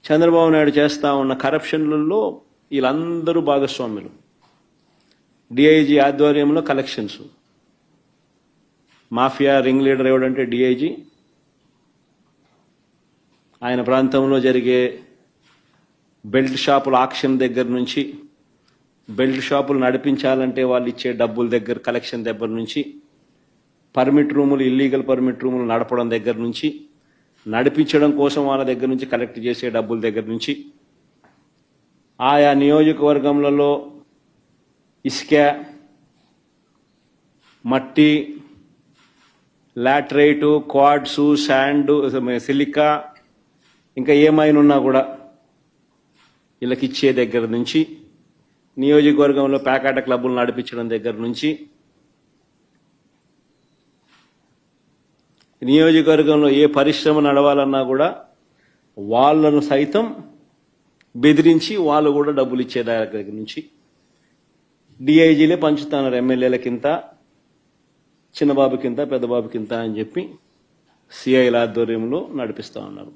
చంద్రబాబు నాయుడు చేస్తూ ఉన్న కరప్షన్లలో వీళ్ళందరూ భాగస్వాములు. డిఐజీ ఆధ్వర్యంలో కలెక్షన్స్. మాఫియా రింగ్ లీడర్ ఎవడంటే డిఐజీ. ఆయన ప్రాంతంలో జరిగే బెల్ట్ షాపుల ఆక్షన్ దగ్గర నుంచి, బెల్ట్ షాపులు నడిపించాలంటే వాళ్ళు ఇచ్చే డబ్బుల దగ్గర కలెక్షన్ దగ్గర నుంచి, పర్మిట్ రూములు, ఇల్లీగల్ పర్మిట్ రూములు నడపడం దగ్గర నుంచి, నడిపించడం కోసం వాళ్ళ దగ్గర నుంచి కలెక్ట్ చేసే డబ్బుల దగ్గర నుంచి, ఆయా నియోజకవర్గంలో ఇసుక, మట్టి, లాటరైటు, క్వాడ్సు, శాండ్, సిలికా, ఇంకా ఏమైనా ఉన్నా కూడా వీళ్ళకి ఇచ్చే దగ్గర నుంచి, నియోజకవర్గంలో పేకాట క్లబ్బులు నడిపించడం దగ్గర నుంచి, నియోజకవర్గంలో ఏ పరిశ్రమ నడవాలన్నా కూడా వాళ్ళను సైతం బెదిరించి వాళ్ళు కూడా డబ్బులు ఇచ్చే దగ్గర నుంచి డిఐజీలే పంచుతున్నారు. ఎమ్మెల్యేలకింత, చిన్నబాబుకింత, పెద్దబాబుకింత అని చెప్పి సిఐల ఆధ్వర్యంలో నడిపిస్తూ ఉన్నారు.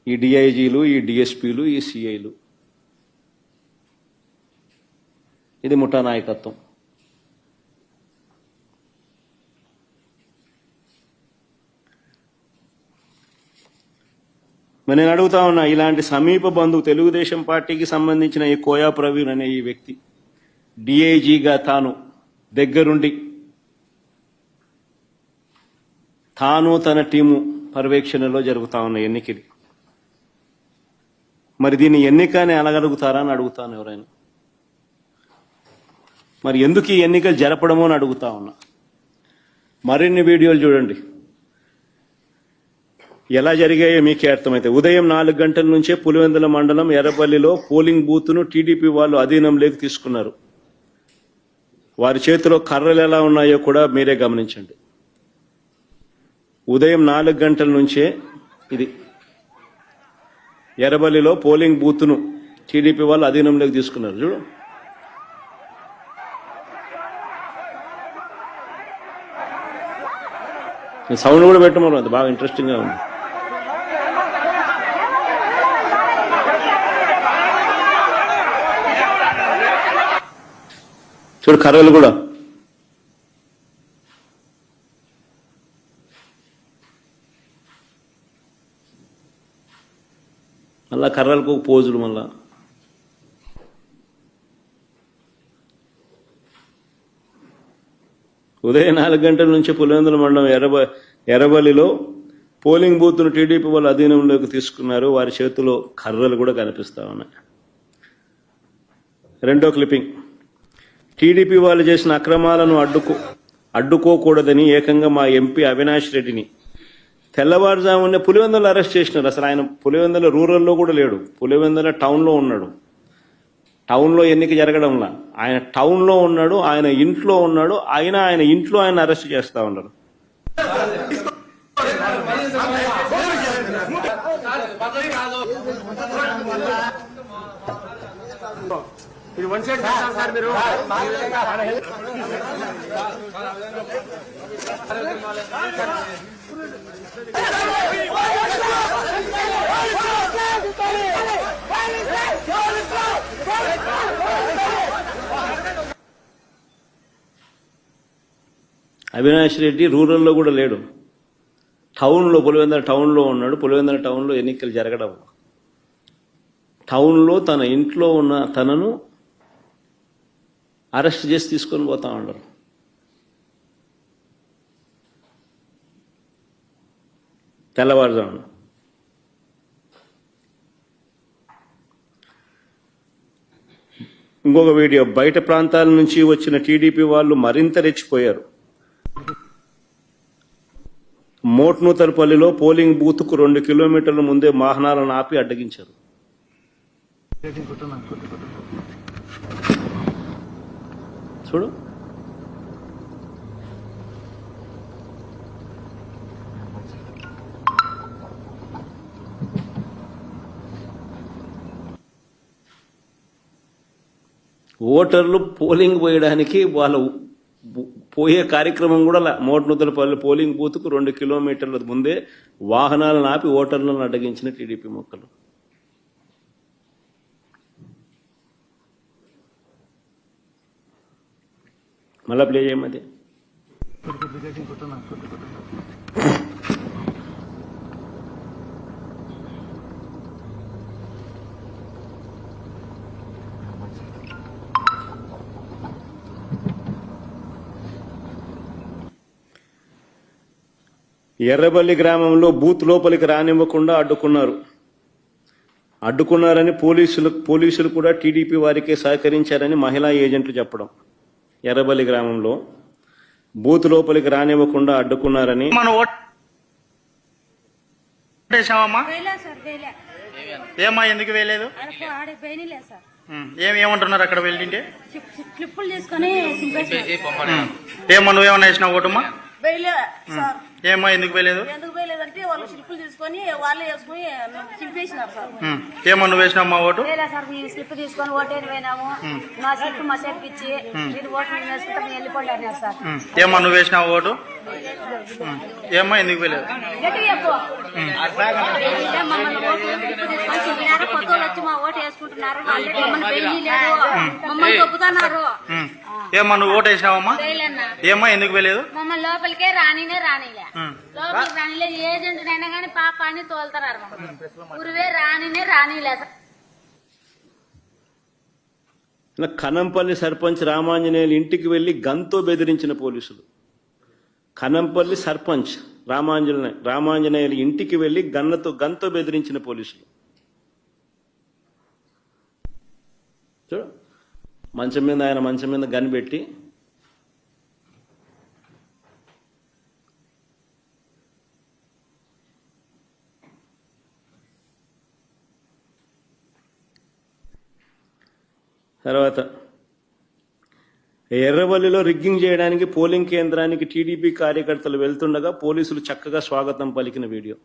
ఈ డిఐజీలు, ఈ డిఎస్పీలు, ఈ సిఐలు. ఇది ముఠా నాయకత్వం. మరి నేను అడుగుతా ఉన్నా, ఇలాంటి సమీప బంధువు తెలుగుదేశం పార్టీకి సంబంధించిన ఈ కోయా ప్రవీణ్ అనే ఈ వ్యక్తి డిఐజీగా తాను దగ్గరుండి తాను తన టీము పర్యవేక్షణలో జరుగుతా ఉన్న ఎన్నికలు. మరి దీన్ని ఎన్నికని అనగలుగుతారా అని అడుగుతాను ఎవరైనా. మరి ఎందుకు ఈ ఎన్నికలు జరపడమో అని అడుగుతా ఉన్నా. మరిన్ని వీడియోలు చూడండి ఎలా జరిగాయో మీకే అర్థమైతే. ఉదయం 4 గంటల నుంచే పులివెందుల మండలం ఎర్రపల్లిలో పోలింగ్ బూత్ను టీడీపీ వాళ్ళు అధీనంలోకి తీసుకున్నారు. వారి చేతిలో కర్రలు ఎలా ఉన్నాయో కూడా మీరే గమనించండి. ఉదయం 4 గంటల నుంచే ఇది ఎర్రబల్లిలో పోలింగ్ బూత్ను టీడీపీ వాళ్ళు అధీనంలోకి తీసుకున్నారు. చూడు, సౌండ్ కూడా పెట్టమన్నారు, అది బాగా ఇంట్రెస్టింగ్ గా ఉంది. చూడు కర్రలు కూడా. మళ్ళా కర్రలకు పోజులు. మళ్ళా ఉదయం 4 గంటల నుంచి పులివెందుల మండలం ఎర్రబల్లిలో పోలింగ్ బూత్ను టీడీపీ వాళ్ళు అధీనంలోకి తీసుకున్నారు. వారి చేతిలో కర్రలు కూడా కనిపిస్తా ఉన్నాయి. రెండో క్లిప్పింగ్. టీడీపీ వాళ్ళు చేసిన అక్రమాలను అడ్డుకోకూడదని ఏకంగా మా ఎంపీ అవినాష్ రెడ్డిని తెల్లవారుజామునే పులివెందులో అరెస్ట్ చేసినారు. అసలు ఆయన పులివెందుల రూరల్లో కూడా లేడు, పులివెందుల టౌన్లో ఉన్నాడు. టౌన్లో ఎన్నిక జరగడంలా ఆయన టౌన్లో ఉన్నాడు, ఆయన ఇంట్లో ఉన్నాడు. ఆయన ఇంట్లో ఆయన అరెస్ట్ చేస్తా ఉన్నారు. ఇది వన్ సైడ్ సార్ మీరు అవినాష్ రెడ్డి రూరల్లో కూడా లేడు, టౌన్లో పులివెందుల టౌన్లో ఉన్నాడు. పులివెందుల టౌన్లో ఎన్నికలు జరగడం, టౌన్లో తన ఇంట్లో ఉన్న తనను అరెస్ట్ చేసి తీసుకొని పోతా ఉన్నారు. తెల్లవారుజామున ఇంకొక వీడియో, బయట ప్రాంతాల నుంచి వచ్చిన టీడీపీ వాళ్ళు మరింత రెచ్చిపోయారు. మోట్నూతలపల్లిలో పోలింగ్ బూత్ కు 2 కిలోమీటర్ల ముందే వాహనాలను ఆపి అడ్డగించారు. చూడు, ఓటర్లు పోలింగ్ పోయడానికి వాళ్ళ పోయే కార్యక్రమం కూడా మోట్నూతలపల్లి పోలింగ్ బూత్ కు 2 కిలోమీటర్ల ముందే వాహనాలను ఆపి ఓటర్లను అడ్డగించిన టీడీపీ మొక్కలు. మళ్ళా ప్లే చేయమది. ఎర్రబల్లి గ్రామంలో బూత్ లోపలికి రానివ్వకుండా అడ్డుకున్నారని పోలీసులు కూడా టీడీపీ వారికే సహకరించారని మహిళా ఏజెంట్లు చెప్పడం. ఎర్రబల్లి గ్రామంలో బూత్ లోపలికి రానివ్వకుండా అడ్డుకున్నారని. ఏమా ఎందుకు వేయలేదు? ఏమంటున్నారు అక్కడ వెళ్ళింటే? ఏమా నువ్వేమన్నా వేసినా ఓటమ్మా? ఏమా ఎందుకు వేయలేదు? అంటే వాళ్ళు స్లిప్పులు తీసుకొని వాళ్ళే వేసుకుని చింపేసినారు సార్. ఏమో నువ్వు వేసినామా ఓటు? సార్ మీ స్లిప్ తీసుకొని ఓటేని పోయినాము, నా స్లిప్ మా చేతికి ఇచ్చి మీరు ఓటు మేము వేసుకుంటాం వెళ్ళిపోండి అన్నారు సార్. ఏమా నువ్వు వేసినావు ఓటు? ఏమా ఎందుకు వేయలేదు? కొత్త వచ్చి మా ఓటు వేసుకుంటున్నారు, మమ్మల్ని వేయలేదు, మమ్మల్ని తొక్కుతున్నారు. ఏమా నువ్వు ఓటు వేసినావమ్మా? ఏమా ఎందుకు వేయలేదు? మమ్మల్ని లోపలికే రానిలే లోపలికి రానిలే. ఏజెంట్ అయినా కానీ పాప అని తోలుతున్నారు, ఊరివే రానిలే. కనంపల్లి సర్పంచ్ రామాంజనేయులు ఇంటికి వెళ్లి గన్తో బెదిరించిన పోలీసులు. కనంపల్లి సర్పంచ్ రామాంజనేయులు ఇంటికి వెళ్లి గన్తో బెదిరించిన పోలీసులు. చూడు, ఆయన మంచం మీద గన్ పెట్టి తర్వాత ఎర్రవల్లిలో రిగ్గింగ్ చేయడానికి పోలింగ్ కేంద్రానికి టీడీపీ కార్యకర్తలు వెళ్తుండగా పోలీసులు చక్కగా స్వాగతం పలికిన వీడియో.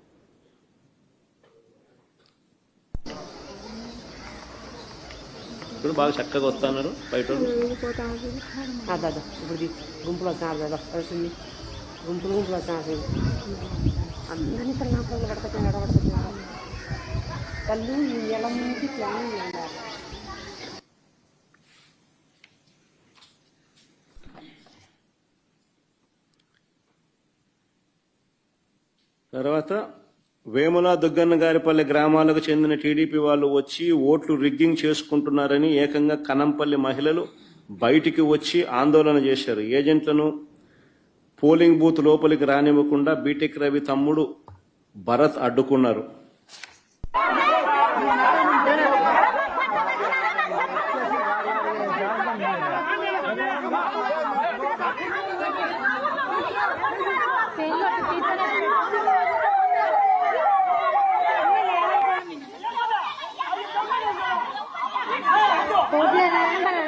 ఇప్పుడు బాగా చక్కగా వస్తున్నారు బయట. గుంపులో అందరినీ కళ్ళు ఎలా ముందు ప్లాన్ ఉండాలి. తర్వాత వేముల దుగ్గన్నగారిపల్లి గ్రామాలకు చెందిన టీడీపీ వాళ్ళు వచ్చి ఓట్లు రిగ్గింగ్ చేసుకుంటున్నారని ఏకంగా కనంపల్లి మహిళలు బయటికి వచ్చి ఆందోళన చేశారు. ఏజెంట్లను పోలింగ్ బూత్ లోపలికి రానివ్వకుండా బీటెక్ రవి తమ్ముడు భరత్ అడ్డుకున్నారు.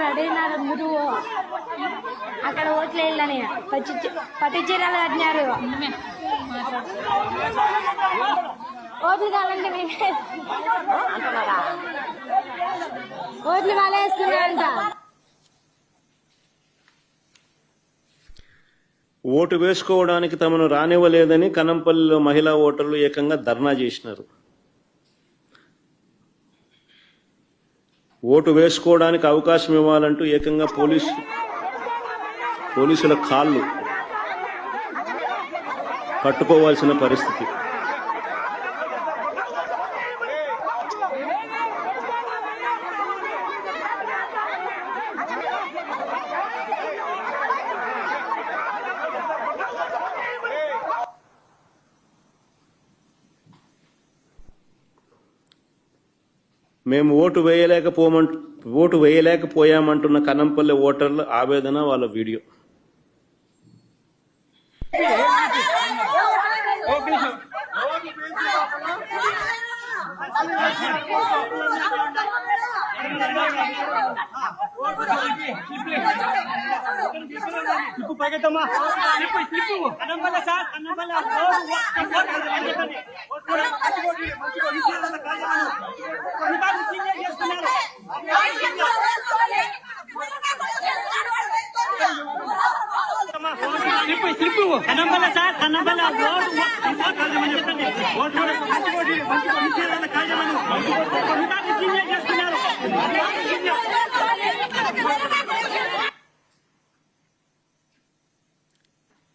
రెడీనారు మీరు అక్కడ ఓట్లు వేయాలని పట్టు చీరలు కట్టినారు. ఓట్లు కావాలంటే మేమే అంటున్నారా? ఓట్లు వాళ్ళే వేసుకున్నారంట. ఓటు వేసుకోవడానికి తమను రానివ్వలేదని కనంపల్లిలో మహిళా ఓటర్లు ఏకంగా ధర్నా చేసినారు. ఓటు వేసుకోవడానికి అవకాశం ఇవ్వాలంటూ ఏకంగా పోలీసుల కాళ్ళు పట్టుకోవాల్సిన పరిస్థితి. మేము ఓటు వేయలేకపోయామంటున్న కనంపల్లి ఓటర్ల ఆవేదన, వాళ్ళ వీడియో.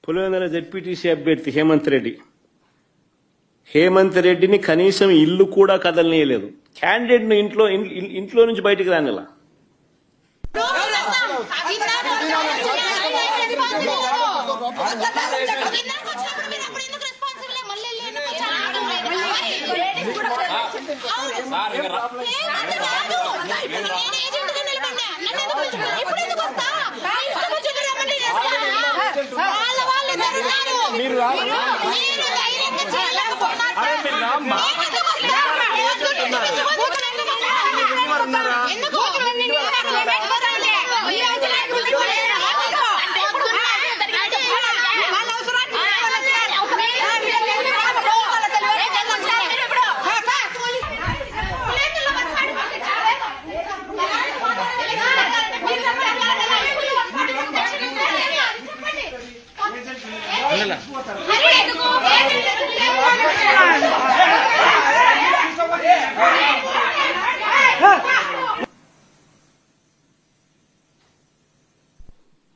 పులివెందుల జెడ్పీటీసీ అభ్యర్థి హేమంత్ రెడ్డిని కనీసం ఇల్లు కూడా కదలనీయలేదు. క్యాండిడేట్ ను ఇంట్లో నుంచి బయటికి రానిలా.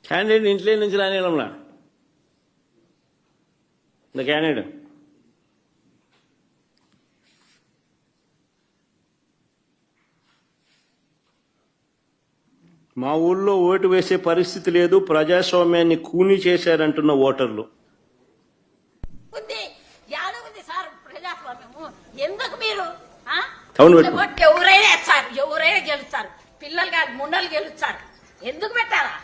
క్యాండిడేట్ ఇంట్లో నుంచి రానివ్వడంలా. క్యాండిడేట్ మా ఊళ్ళో ఓటు వేసే పరిస్థితి లేదు, ప్రజాస్వామ్యాన్ని కూని చేశారంటున్న ఓటర్లు. ఎందుకు మీరు ఎవరైనా గెలుస్తారు, పిల్లలు కాదు ముండలు గెలుస్తారు, ఎందుకు పెట్టారా?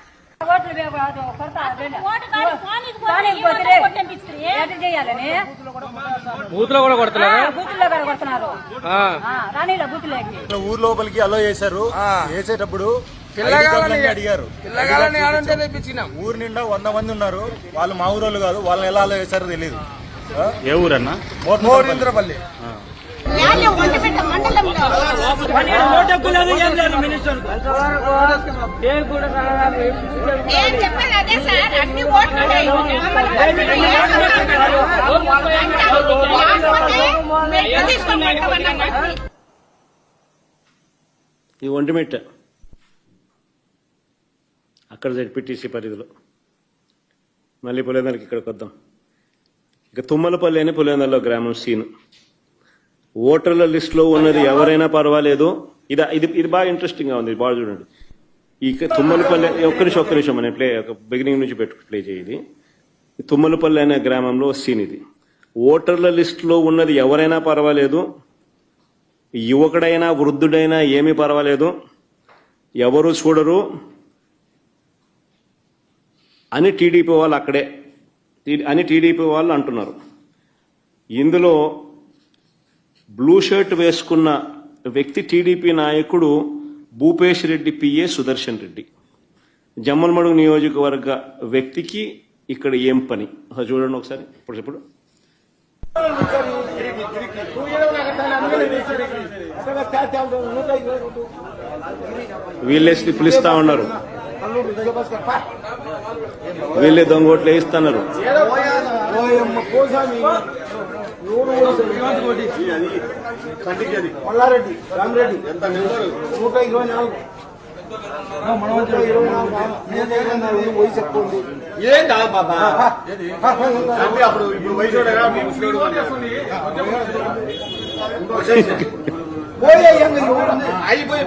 ఊరు లోపలికి అలో చేశారు. వేసేటప్పుడు అడిగారు. ఊరు నిండా 100 మంది ఉన్నారు. వాళ్ళు మా ఊరోళ్ళు కాదు. వాళ్ళని ఎలా అలో చేశారో తెలియదు. ఏ ఊరన్నా? మోరింద్రపల్లి. ఈ ఒంటిమిట్ట అక్కడ జెడ్పీటీసీ పరిధిలో. మళ్ళీ పులివెందులకి ఇక్కడికి వద్దాం. ఇక తుమ్మలపల్లి అని పులివెందులలో గ్రామం సీను. ఓటర్ల లిస్టులో ఉన్నది ఎవరైనా పర్వాలేదు. ఇది బాగా ఇంట్రెస్టింగ్ గా ఉంది, బాగా చూడండి. ఈ తుమ్మలపల్లి ఒక్క నిమిషం మనం బిగినింగ్ నుంచి ప్లే చేయాలి. తుమ్మలపల్లి అనే గ్రామంలో సీన్ ఇది. ఓటర్ల లిస్టులో ఉన్నది ఎవరైనా పర్వాలేదు, యువకుడైనా వృద్ధుడైనా ఏమీ పర్వాలేదు, ఎవరు చూడరు. అని టీడీపీ వాళ్ళు అక్కడే అని టీడీపీ వాళ్ళు అంటున్నారు. ఇందులో బ్లూ షర్ట్ వేసుకున్న వ్యక్తి టీడీపీ నాయకుడు భూపేష్ రెడ్డి పిఏ సుదర్శన్ రెడ్డి. జమ్మలమడుగు నియోజకవర్గ వ్యక్తికి ఇక్కడ ఏం పని చూడండి ఒకసారి. ఇప్పుడు వీళ్ళే స్లిప్లు ఇస్తా ఉన్నారు, వీళ్ళే దొంగోట్లు వేయిస్తున్నారు. మల్లారెడ్డి రామరెడ్డి 124 వయసు ఎక్కువ ఉంది. ఏం కాదు బాబా, అప్పుడు ఇప్పుడు వయసు అయిపోయి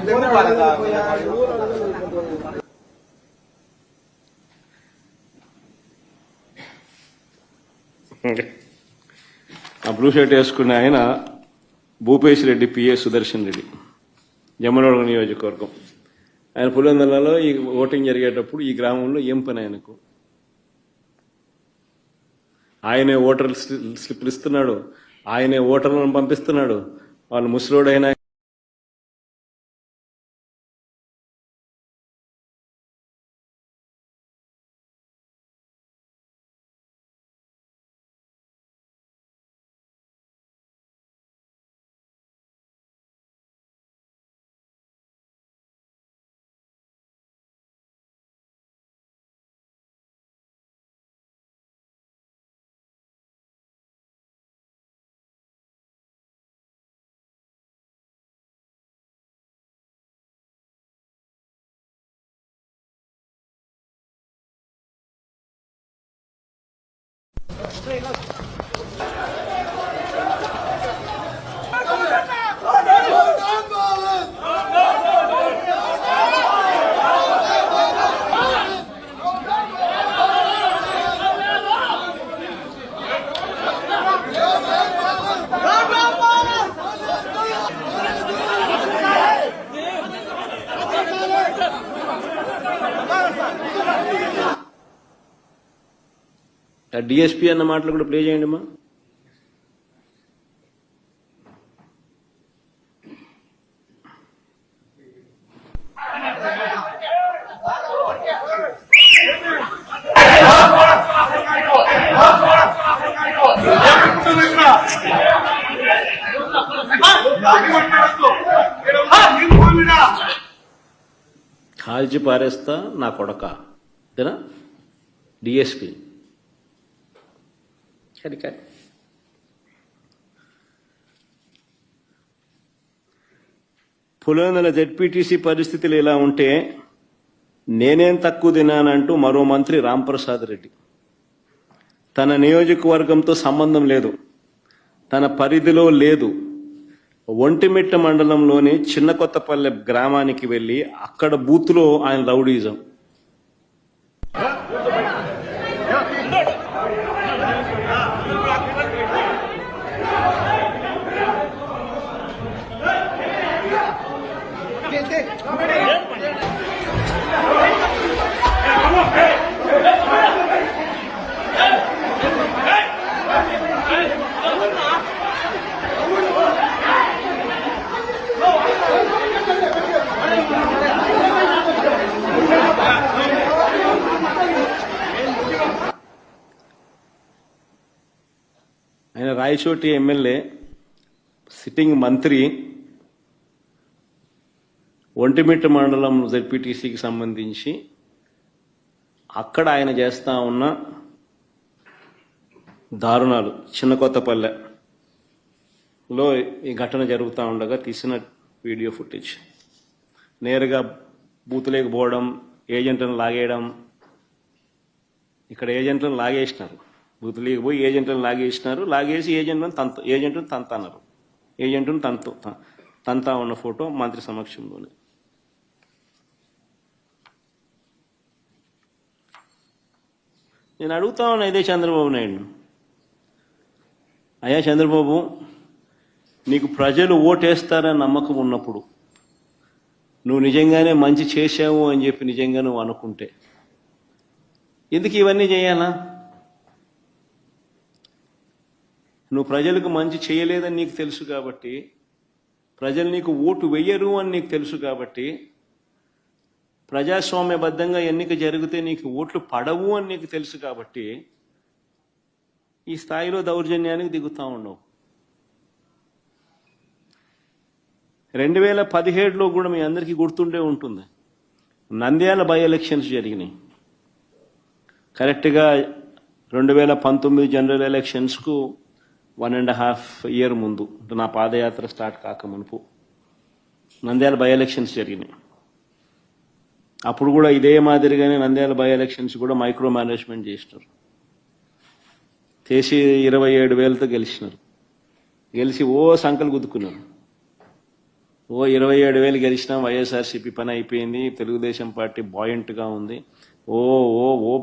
ఆ బ్లూ షర్ట్ వేసుకున్న ఆయన భూపేష్ రెడ్డి పిఏ సుదర్శన్ రెడ్డి, జమ్మలమడుగు నియోజకవర్గం. ఆయన పులివెందులలో ఈ ఓటింగ్ జరిగేటప్పుడు ఈ గ్రామంలో ఏం పని ఆయనకు? ఆయనే ఓటర్ స్లిప్లు ఇస్తున్నాడు, ఆయనే ఓటర్లను పంపిస్తున్నాడు. వాళ్ళు ముసలోడైనా డిఎస్పీ అన్న మాటలు కూడా ప్లే చేయండి అమ్మా. కాల్చి పారేస్తా నా కొడక అంతేనా డిఎస్పీ? కానీ పులివెందుల జెడ్పీటీసీ పరిస్థితులు ఇలా ఉంటే నేనేం తక్కువ తిన్నానంటూ మరో మంత్రి రాంప్రసాద్ రెడ్డి తన నియోజకవర్గంతో సంబంధం లేదు, తన పరిధిలో లేదు, ఒంటిమిట్ట మండలంలోని చిన్న కొత్తపల్లె గ్రామానికి వెళ్లి అక్కడ బూత్లో ఆయన రౌడీజం. ఆయన రాయచోటి ఎమ్మెల్యే, సిట్టింగ్ మంత్రి, ఒంటిమిట్ట మండలం జెడ్పీటీసీకి సంబంధించి అక్కడ ఆయన చేస్తా ఉన్న దారుణాలు, చిన్న కొత్తపల్లెలో ఈ ఘటన జరుగుతూ ఉండగా తీసిన వీడియో ఫుటేజ్. నేరుగా బూతులేకి పోవడం, ఏజెంట్లను లాగేయడం. ఇక్కడ ఏజెంట్లను లాగేసినారు, బూతులేకి పోయి ఏజెంట్లను లాగేసినారు. లాగేసి ఏజెంట్ను తంతన్నారు. ఏజెంట్ను తంతా ఉన్న ఫోటో మంత్రి సమక్షంలోనే. నేను అడుగుతా ఉన్నా ఇదే చంద్రబాబు నాయుడు, అయ్యా చంద్రబాబు, నీకు ప్రజలు ఓటేస్తారని నమ్మకం ఉన్నప్పుడు, నువ్వు నిజంగానే మంచి చేశావు అని చెప్పి నిజంగా నువ్వు అనుకుంటే, ఎందుకు ఇవన్నీ చేయాలా? నువ్వు ప్రజలకు మంచి చేయలేదని నీకు తెలుసు కాబట్టి, ప్రజలు నీకు ఓటు వెయ్యరు అని నీకు తెలుసు కాబట్టి, ప్రజాస్వామ్యబద్ధంగా ఎన్నిక జరిగితే నీకు ఓట్లు పడవు అని నీకు తెలుసు కాబట్టి ఈ స్థాయిలో దౌర్జన్యానికి దిగుతా ఉండవు. 2017లో కూడా మీ అందరికీ గుర్తుండే ఉంటుంది, నంద్యాల బై ఎలక్షన్స్ జరిగినాయి. కరెక్ట్గా 2019 జనరల్ ఎలక్షన్స్కు 1.5 year ముందు, నా పాదయాత్ర స్టార్ట్ కాక మునుపు నంద్యాల బై ఎలక్షన్స్ జరిగినాయి. అప్పుడు కూడా ఇదే మాదిరిగానే నంద్యాల బై ఎలక్షన్స్ కూడా మైక్రో మేనేజ్మెంట్ చేసినారు. చేసి 27,000తో గెలిచినారు. గెలిచి సంకలు గుద్దుకున్నారు. 27,000 గెలిచినా వైఎస్ఆర్సీపీ పని అయిపోయింది, తెలుగుదేశం పార్టీ బాయింట్గా ఉంది,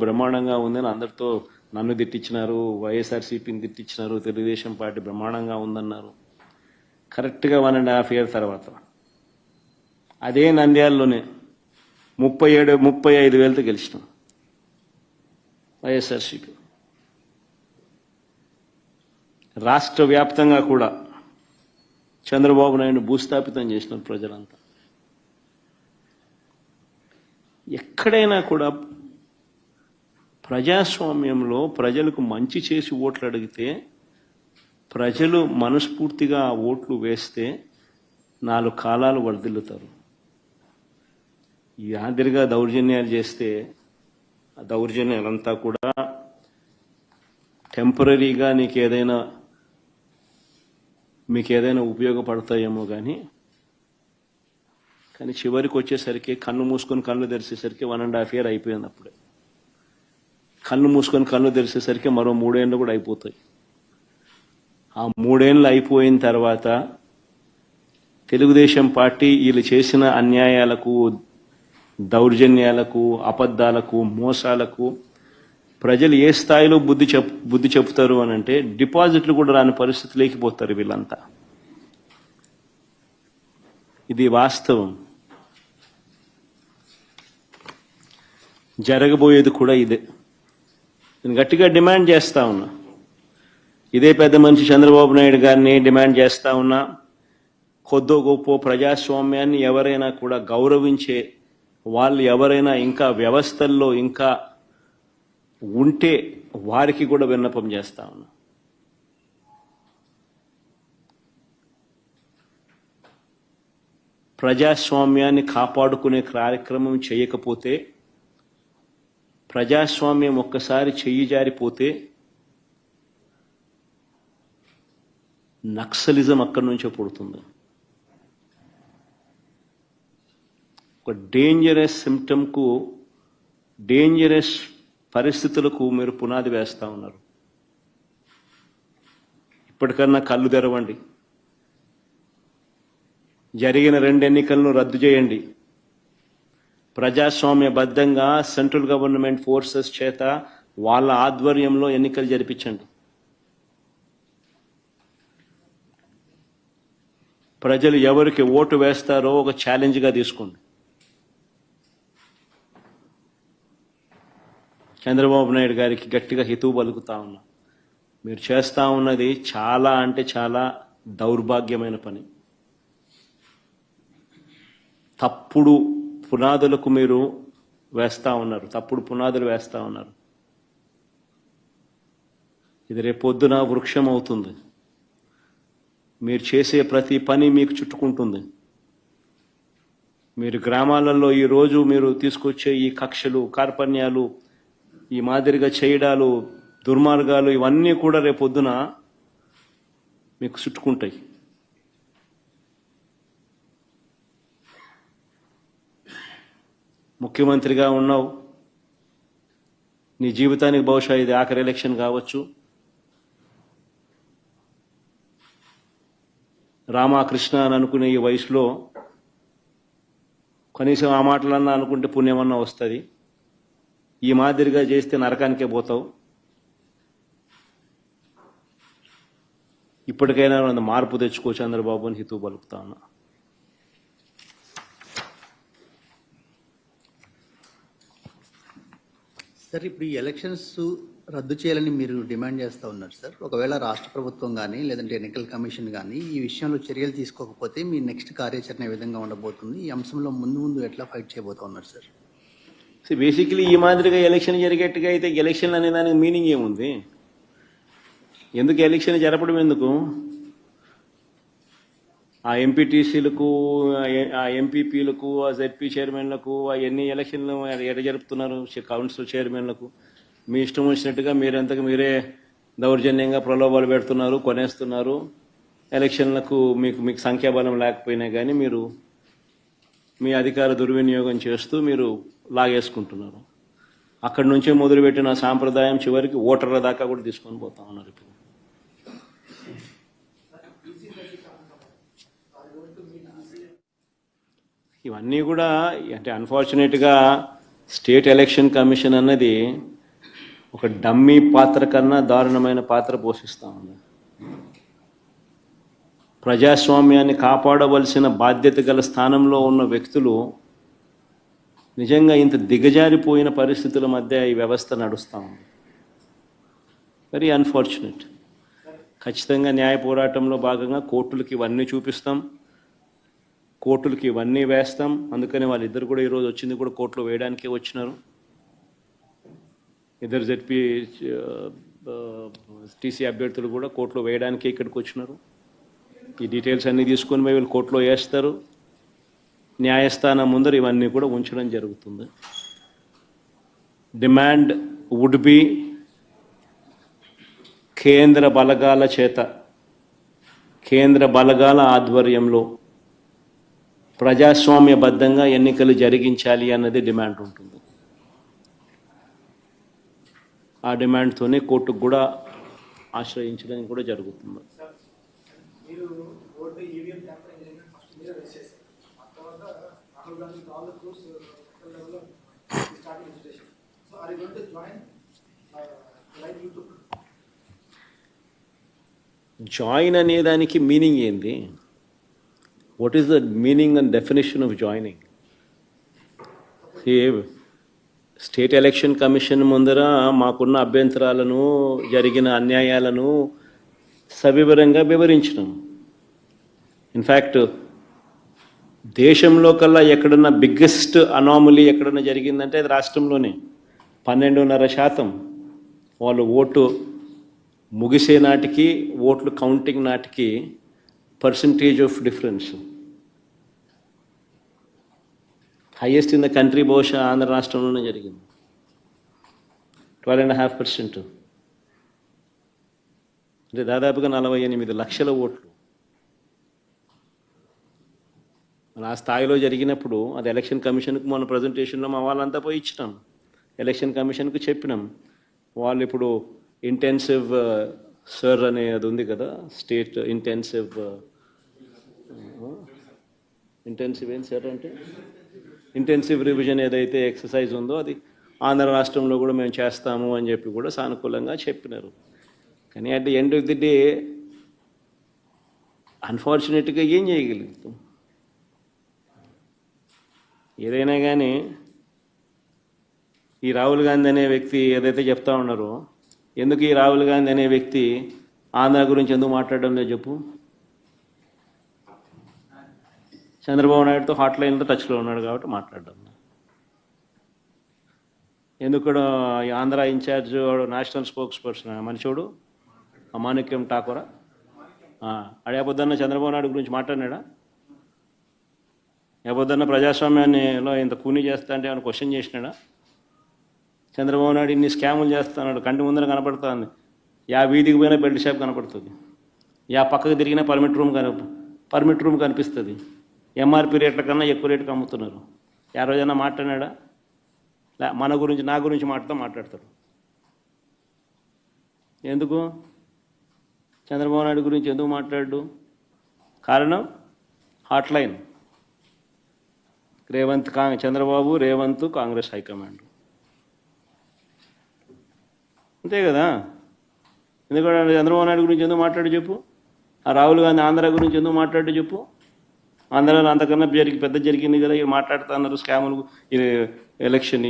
బ్రహ్మాండంగా ఉంది అని అందరితో నన్ను తిట్టించినారు, వైఎస్ఆర్సీపీని తిట్టించినారు, తెలుగుదేశం పార్టీ బ్రహ్మాండంగా ఉందన్నారు. కరెక్ట్గా 1.5 year తర్వాత అదే నంద్యాలలోనే 35,000తో గెలిచినాం వైఎస్ఆర్సీపీ. రాష్ట్ర వ్యాప్తంగా కూడా చంద్రబాబు నాయుడు భూస్థాపితం చేసినారు ప్రజలంతా. ఎక్కడైనా కూడా ప్రజాస్వామ్యంలో ప్రజలకు మంచి చేసి ఓట్లు అడిగితే, ప్రజలు మనస్ఫూర్తిగా ఆ ఓట్లు వేస్తే 4 కాలాలు వర్ధిల్లుతారు. ఈ మాదిరిగా దౌర్జన్యాలు చేస్తే ఆ దౌర్జన్యాలంతా కూడా టెంపరీగా మీకు ఏదైనా ఉపయోగపడతాయేమో కానీ చివరికి వచ్చేసరికి కన్ను మూసుకొని కళ్ళు తెరిచేసరికి 1.5 year అయిపోయింది. అప్పుడే కన్ను మూసుకొని కళ్ళు తెరిచేసరికి మరో 3 ఏళ్ళు కూడా అయిపోతాయి. ఆ 3 ఏళ్ళు అయిపోయిన తర్వాత తెలుగుదేశం పార్టీ వీళ్ళు చేసిన అన్యాయాలకు, దౌర్జన్యాలకు, అబద్ధాలకు, మోసాలకు ప్రజలు ఏ స్థాయిలో బుద్ధి చెప్తారు అని అంటే, డిపాజిట్లు కూడా రాని పరిస్థితి లేకపోతారు వీళ్ళంతా. ఇది వాస్తవం. జరగబోయేది కూడా ఇదే. నేను గట్టిగా డిమాండ్ చేస్తా ఉన్నా, ఇదే పెద్ద మనిషి చంద్రబాబు నాయుడు గారిని డిమాండ్ చేస్తా ఉన్నా, కొద్దో గొప్ప ప్రజాస్వామ్యాన్ని ఎవరైనా కూడా గౌరవించే వాళ్ళు ఎవరైనా ఇంకా వ్యవస్థల్లో ఇంకా ఉంటే వారికి కూడా విన్నపం చేస్తా ఉన్నా. ప్రజాస్వామ్యాన్ని కాపాడుకునే కార్యక్రమం చేయకపోతే, ప్రజాస్వామ్యం ఒక్కసారి చెయ్యి జారిపోతే నక్సలిజం అక్కడి నుంచే పుడుతుంది. ఒక డేంజరస్ సిమ్టమ్కు, డేంజరస్ పరిస్థితులకు మీరు పునాది వేస్తా ఉన్నారు. ఇప్పటికన్నా కళ్ళు తెరవండి. జరిగిన 2 ఎన్నికలను రద్దు చేయండి. ప్రజాస్వామ్యబద్ధంగా సెంట్రల్ గవర్నమెంట్ ఫోర్సెస్ చేత వాళ్ళ ఆధ్వర్యంలో ఎన్నికలు జరిపించండి. ప్రజలు ఎవరికి ఓటు వేస్తారో ఒక ఛాలెంజ్గా తీసుకోండి. చంద్రబాబు నాయుడు గారికి గట్టిగా హితవు పలుకుతా ఉన్నా, మీరు చేస్తా ఉన్నది చాలా అంటే చాలా దౌర్భాగ్యమైన పని. తప్పుడు పునాదులకు మీరు వేస్తా ఉన్నారు, తప్పుడు పునాదులు వేస్తా ఉన్నారు. ఇది రేపొద్దున వృక్షం అవుతుంది. మీరు చేసే ప్రతి పని మీకు చుట్టుకుంటుంది. మీరు గ్రామాలలో ఈరోజు మీరు తీసుకొచ్చే ఈ కక్షలు, కార్పణ్యాలు, ఈ మాదిరిగా చేయడాలు, దుర్మార్గాలు, ఇవన్నీ కూడా రేపొద్దున మీకు చుట్టుకుంటాయి. ముఖ్యమంత్రిగా ఉన్నావు, నీ జీవితానికి బహుశా ఇది ఆఖరి ఎలక్షన్ కావచ్చు. రామకృష్ణ అని అనుకునే ఈ వయసులో కనీసం ఆ మాటలన్నా అనుకుంటే పుణ్యమన్నా వస్తుంది. ఈ మాదిరిగా చేస్తే నరకానికే పోతావు. ఇప్పటికైనా మార్పు తెచ్చుకో చంద్రబాబు అని హితవు పలుకుతా ఉన్నా. సార్ ఇప్పుడు ఈ ఎలక్షన్స్ రద్దు చేయాలని మీరు డిమాండ్ చేస్తూ ఉన్నారు సార్. ఒకవేళ రాష్ట్ర ప్రభుత్వం కానీ లేదంటే ఎన్నికల కమిషన్ కానీ ఈ విషయంలో చర్యలు తీసుకోకపోతే మీ నెక్స్ట్ కార్యాచరణ ఏ విధంగా ఉండబోతుంది? ఈ అంశంలో ముందు ఎట్లా ఫైట్ చేయబోతా ఉన్నారు సార్? సో బేసికలీ ఈ మాదిరిగా ఎలక్షన్ జరిగేట్టుగా అయితే ఎలక్షన్ అనే దానికి మీనింగ్ ఏముంది? ఎందుకు ఎలక్షన్ జరపడం ఎందుకు? ఆ ఎంపీటీసీలకు, ఆ ఎంపీపీలకు, ఆ జెడ్పీ చైర్మన్లకు ఎన్ని ఎలక్షన్లు ఎట జరుపుతున్నారు? కౌన్సిల్ చైర్మన్లకు మీ ఇష్టం వచ్చినట్టుగా మీరంతకు మీరే దౌర్జన్యంగా ప్రలోభాలు పెడుతున్నారు, కొనేస్తున్నారు. ఎలక్షన్లకు మీకు సంఖ్యాబలం లేకపోయినా కానీ మీరు మీ అధికార దుర్వినియోగం చేస్తూ మీరు లాగేసుకుంటున్నారు. అక్కడి నుంచే మొదలుపెట్టిన సాంప్రదాయం చివరికి ఓటర్ల దాకా కూడా తీసుకొని పోతా ఉన్నారు. ఇప్పుడు ఇవన్నీ కూడా అంటే అన్ఫార్చునేట్గా స్టేట్ ఎలక్షన్ కమిషన్ అన్నది ఒక డమ్మీ పాత్ర కన్నా దారుణమైన పాత్ర పోషిస్తూ ఉంది. ప్రజాస్వామ్యాన్ని కాపాడవలసిన బాధ్యత గల స్థానంలో ఉన్న వ్యక్తులు నిజంగా ఇంత దిగజారిపోయిన పరిస్థితుల మధ్య ఈ వ్యవస్థ నడుస్తూ ఉంది. Very unfortunate. ఖచ్చితంగా న్యాయ పోరాటంలో భాగంగా కోర్టులకి ఇవన్నీ చూపిస్తాం, కోర్టులకి ఇవన్నీ వేస్తాం. అందుకని వాళ్ళిద్దరు కూడా ఈరోజు వచ్చింది కూడా కోర్టులో వేయడానికే వచ్చినారు. ఇద్దరు జెడ్పీ టీసీ అభ్యర్థులు కూడా కోర్టులో వేయడానికే ఇక్కడికి వచ్చినారు. ఈ డీటెయిల్స్ అన్నీ తీసుకొని పోయి వీళ్ళు కోర్టులో వేస్తారు. న్యాయస్థానం ముందర ఇవన్నీ కూడా ఉంచడం జరుగుతుంది. డిమాండ్ వుడ్ బి కేంద్ర బలగాల చేత, కేంద్ర బలగాల ఆధ్వర్యంలో ప్రజాస్వామ్యబద్ధంగా ఎన్నికలు జరిగించాలి అన్నది డిమాండ్ ఉంటుంది. ఆ డిమాండ్తోనే కోర్టుకు కూడా ఆశ్రయించడం కూడా జరుగుతుంది. జాయిన్ అనేదానికి మీనింగ్ ఏంది? What is the meaning and definition of joining? State election commission ముందర మాకున్న అభ్యంతరాలను, జరిగిన అన్యాయాలను సవివరంగా వివరించినాం. ఇన్ఫ్యాక్ట్ దేశంలో కల్లా ఎక్కడన్నా బిగ్గెస్ట్ అనామలీ ఎక్కడన్నా జరిగిందంటే అది రాష్ట్రంలోనే. 12.5% వాళ్ళు ఓటు ముగిసే నాటికి, ఓట్లు కౌంటింగ్ నాటికి percentage of difference highest in the country. బహుశా ఆంధ్ర రాష్ట్రంలోనే జరిగింది. 12.5%. అంటే దాదాపుగా 48 లక్షల ఓట్లు. ఆ స్థాయిలో జరిగినప్పుడు అది ఎలక్షన్ కమిషన్కి మన ప్రజెంటేషన్లో మా వాళ్ళంతా పోయి ఇచ్చినాం. ఎలక్షన్ కమిషన్కి చెప్పినాం. వాళ్ళు ఇప్పుడు ఇంటెన్సివ్ సర్ అనే అది ఉంది కదా, స్టేట్ ఇంటెన్సివ్ ఏం సార్ అంటే ఇంటెన్సివ్ రివిజన్ ఏదైతే ఎక్సర్సైజ్ ఉందో అది ఆంధ్ర రాష్ట్రంలో కూడా మేము చేస్తాము అని చెప్పి కూడా సానుకూలంగా చెప్పినారు. కానీ at the end of the day అన్ఫార్చునేట్గా ఏం చేయగలుగుతాం? ఏదైనా కానీ ఈ రాహుల్ గాంధీ అనే వ్యక్తి ఏదైతే చెప్తా ఉన్నారో, ఎందుకు ఈ రాహుల్ గాంధీ అనే వ్యక్తి ఆంధ్ర గురించి ఎందుకు మాట్లాడడం లేదు చెప్పు? చంద్రబాబు నాయుడుతో హాట్ లైన్లో టచ్లో ఉన్నాడు కాబట్టి మాట్లాడడం. ఎందుకు Andhra incharge national spokesperson మనిషోడు మాణిక్యం ఠాకూరా అడే పొద్దున్న చంద్రబాబు నాయుడు గురించి మాట్లాడినాడా? ఏ పొద్దున్న ప్రజాస్వామ్యాన్నిలో ఇంత కూనీ చేస్తా అంటే ఏమైనా క్వశ్చన్ చేసినాడా? చంద్రబాబు నాయుడు ఇన్ని స్కాములు చేస్తున్నాడు, కంటి ముందర కనపడుతుంది. యా వీధికి పోయినా బెల్ట్ షాప్ కనపడుతుంది, యా పక్కకు తిరిగినా పర్మిట్ రూమ్ కనిపిస్తుంది. ఎంఆర్పి రేట్ల కన్నా ఎక్కువ రేటుకి అమ్ముతున్నారు. ఏ రోజైనా మాట్లాడినాడా? మన గురించి, నా గురించి మాట్లాడతాడు. ఎందుకు చంద్రబాబు నాయుడు గురించి ఎందుకు మాట్లాడు? కారణం hot line. Chandrababu, Revanth, Congress high command. అంతే కదా. ఎందుకంటే చంద్రబాబు నాయుడు గురించి ఎందుకు మాట్లాడు చెప్పు? ఆ రాహుల్ గాంధీ ఆంధ్ర గురించి ఎందుకు మాట్లాడు చెప్పు? ఆంధ్రాలో అంతకన్నా పెద్ద జరిగింది కదా, ఇవి మాట్లాడుతున్నారు స్కాములు, ఎలక్షన్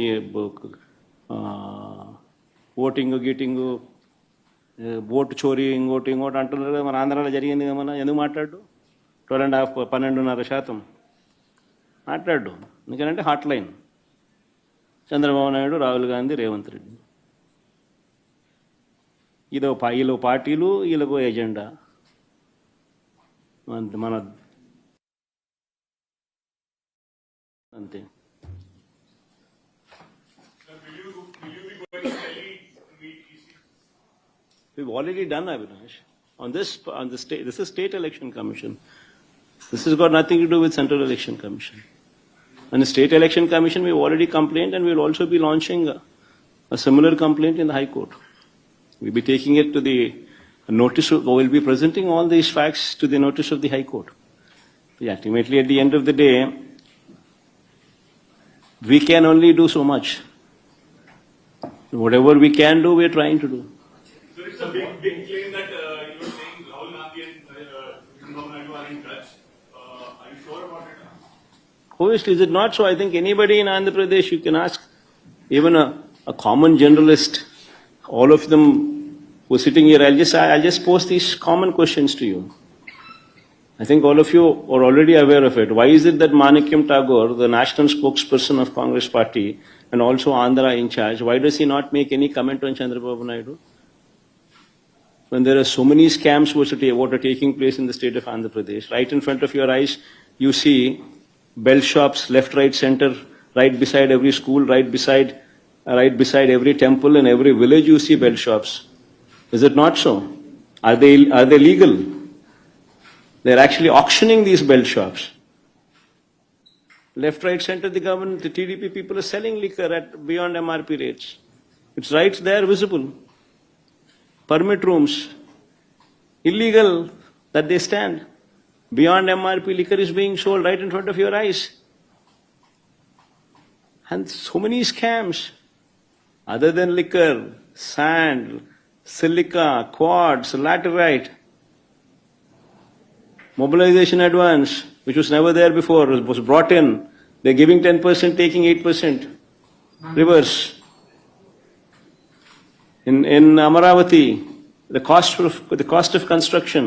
ఓటింగ్ గీటింగు, ఓటు చోరీ, ఇంకోటి అంటున్నారు కదా. మన ఆంధ్రాలో జరిగింది కదా. మన ఎందుకు మాట్లాడు? 12.5% మాట్లాడు. ఎందుకంటే హాట్ లైన్ చంద్రబాబు నాయుడు, రాహుల్ గాంధీ, రేవంత్ రెడ్డి. వీళ్ళు పార్టీలు, వీళ్ళకు ఎజెండా. మన అంతే. We've already done, Avinash. On the state, this is State Election Commission. This has got nothing to do with Central Election Commission. And the State Election Commission, we've already complained, and we'll also be launching a similar complaint in the High Court. We'll be taking it to the notice, or we'll be presenting all these facts to the notice of the High Court. Ultimately, at the end of the day, we can only do so much. Whatever we can do, we're trying to do. So it's a big claim that you're saying Rahul Gandhi and Chandrababu Naidu are in touch. Are you sure about it? Obviously, is it not so? I think anybody in Andhra Pradesh, you can ask, even a common generalist, all of them who are sitting here, I'll just post these common questions to you. I think all of you are already aware of it. Why is it that Manikyam Tagore, the national spokesperson of Congress party and also Andhra in charge, why does he not make any comment on Chandrababu Naidu? When there are so many scams what are taking place in the state of Andhra Pradesh, right in front of your eyes, you see bell shops, left, right, center, right beside every school, right beside every temple and every village you see bell shops. Is it not so? Are they legal? They're actually auctioning these bell shops. Left, right, center, the government, the TDP people are selling liquor at beyond MRP rates. It's right there, visible. Permit rooms, illegal that they stand. Beyond MRP liquor is being sold right in front of your eyes. And so many scams. Other than liquor, sand, silica, quartz, laterite, mobilization advance, which was never there before, was brought in. They're giving 10%, taking 8%. Reverse. In Amaravati, the cost of construction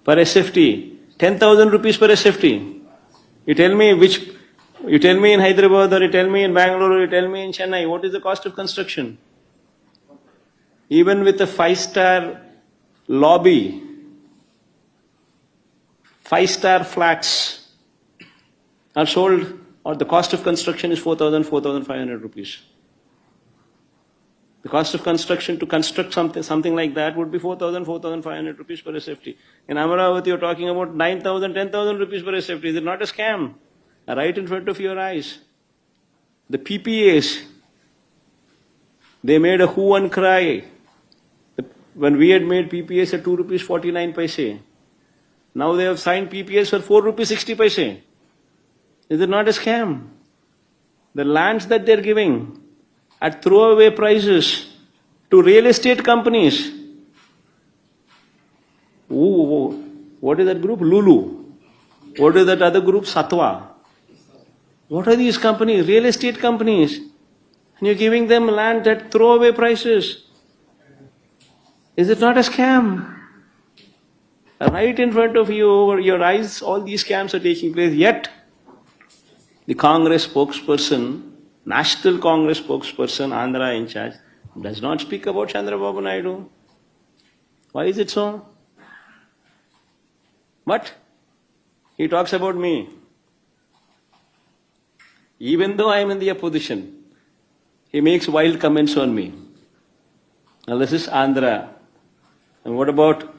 per SFT, 10,000 rupees per SFT. You tell me in Hyderabad, or you tell me in Bangalore, or you tell me in Chennai, what is the cost of construction? Even with a 5-star lobby, 5-star flats are sold, or the cost of construction is 4,500 rupees. The cost of construction to construct something like that would be 4,500 rupees per SFT. In Amaravati, you're talking about 9,000, 10,000 rupees per SFT. Is it not a scam? Right in front of your eyes. The PPAs, they made a hue and cry. When we had made PPAs at 2.49 rupees. Now they have signed PPAs for 4.60 rupees. Is it not a scam? The lands that they're giving at throwaway prices to real estate companies. What is that group? Lulu. What is that other group? Satwa. What are these companies? Real estate companies. And you're giving them land at throwaway prices. Is it not a scam? Right in front of you, over your eyes, all these scams are taking place. Yet, the Congress spokesperson, National Congress spokesperson, Andhra in charge, does not speak about Chandrababu Naidu. Why is it so? But he talks about me. Even though I am in the opposition, he makes wild comments on me. Now this is Andhra. And what about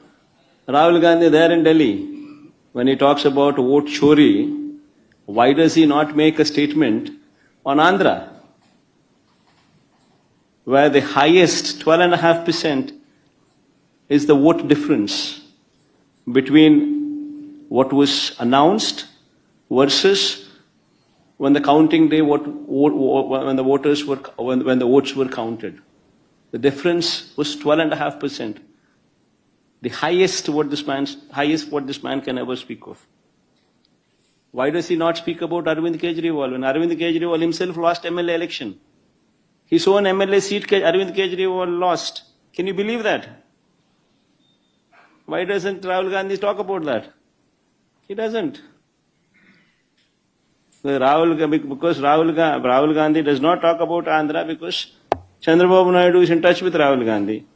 Rahul Gandhi there in Delhi? When he talks about vote chori, why does he not make a statement on Andhra, where the highest 12.5% is the vote difference between what was announced versus when the counting day, when the votes were counted. The difference was 12.5%. The highest what this man can ever speak of. Why does he not speak about Arvind Kejriwal? When Arvind Kejriwal himself lost MLA election, His own MLA seat, Arvind Kejriwal lost. Can you believe that? Why doesn't Rahul Gandhi talk about that? He doesn't. Because Rahul Gandhi does not talk about Andhra because Chandrababu Naidu is in touch with Rahul Gandhi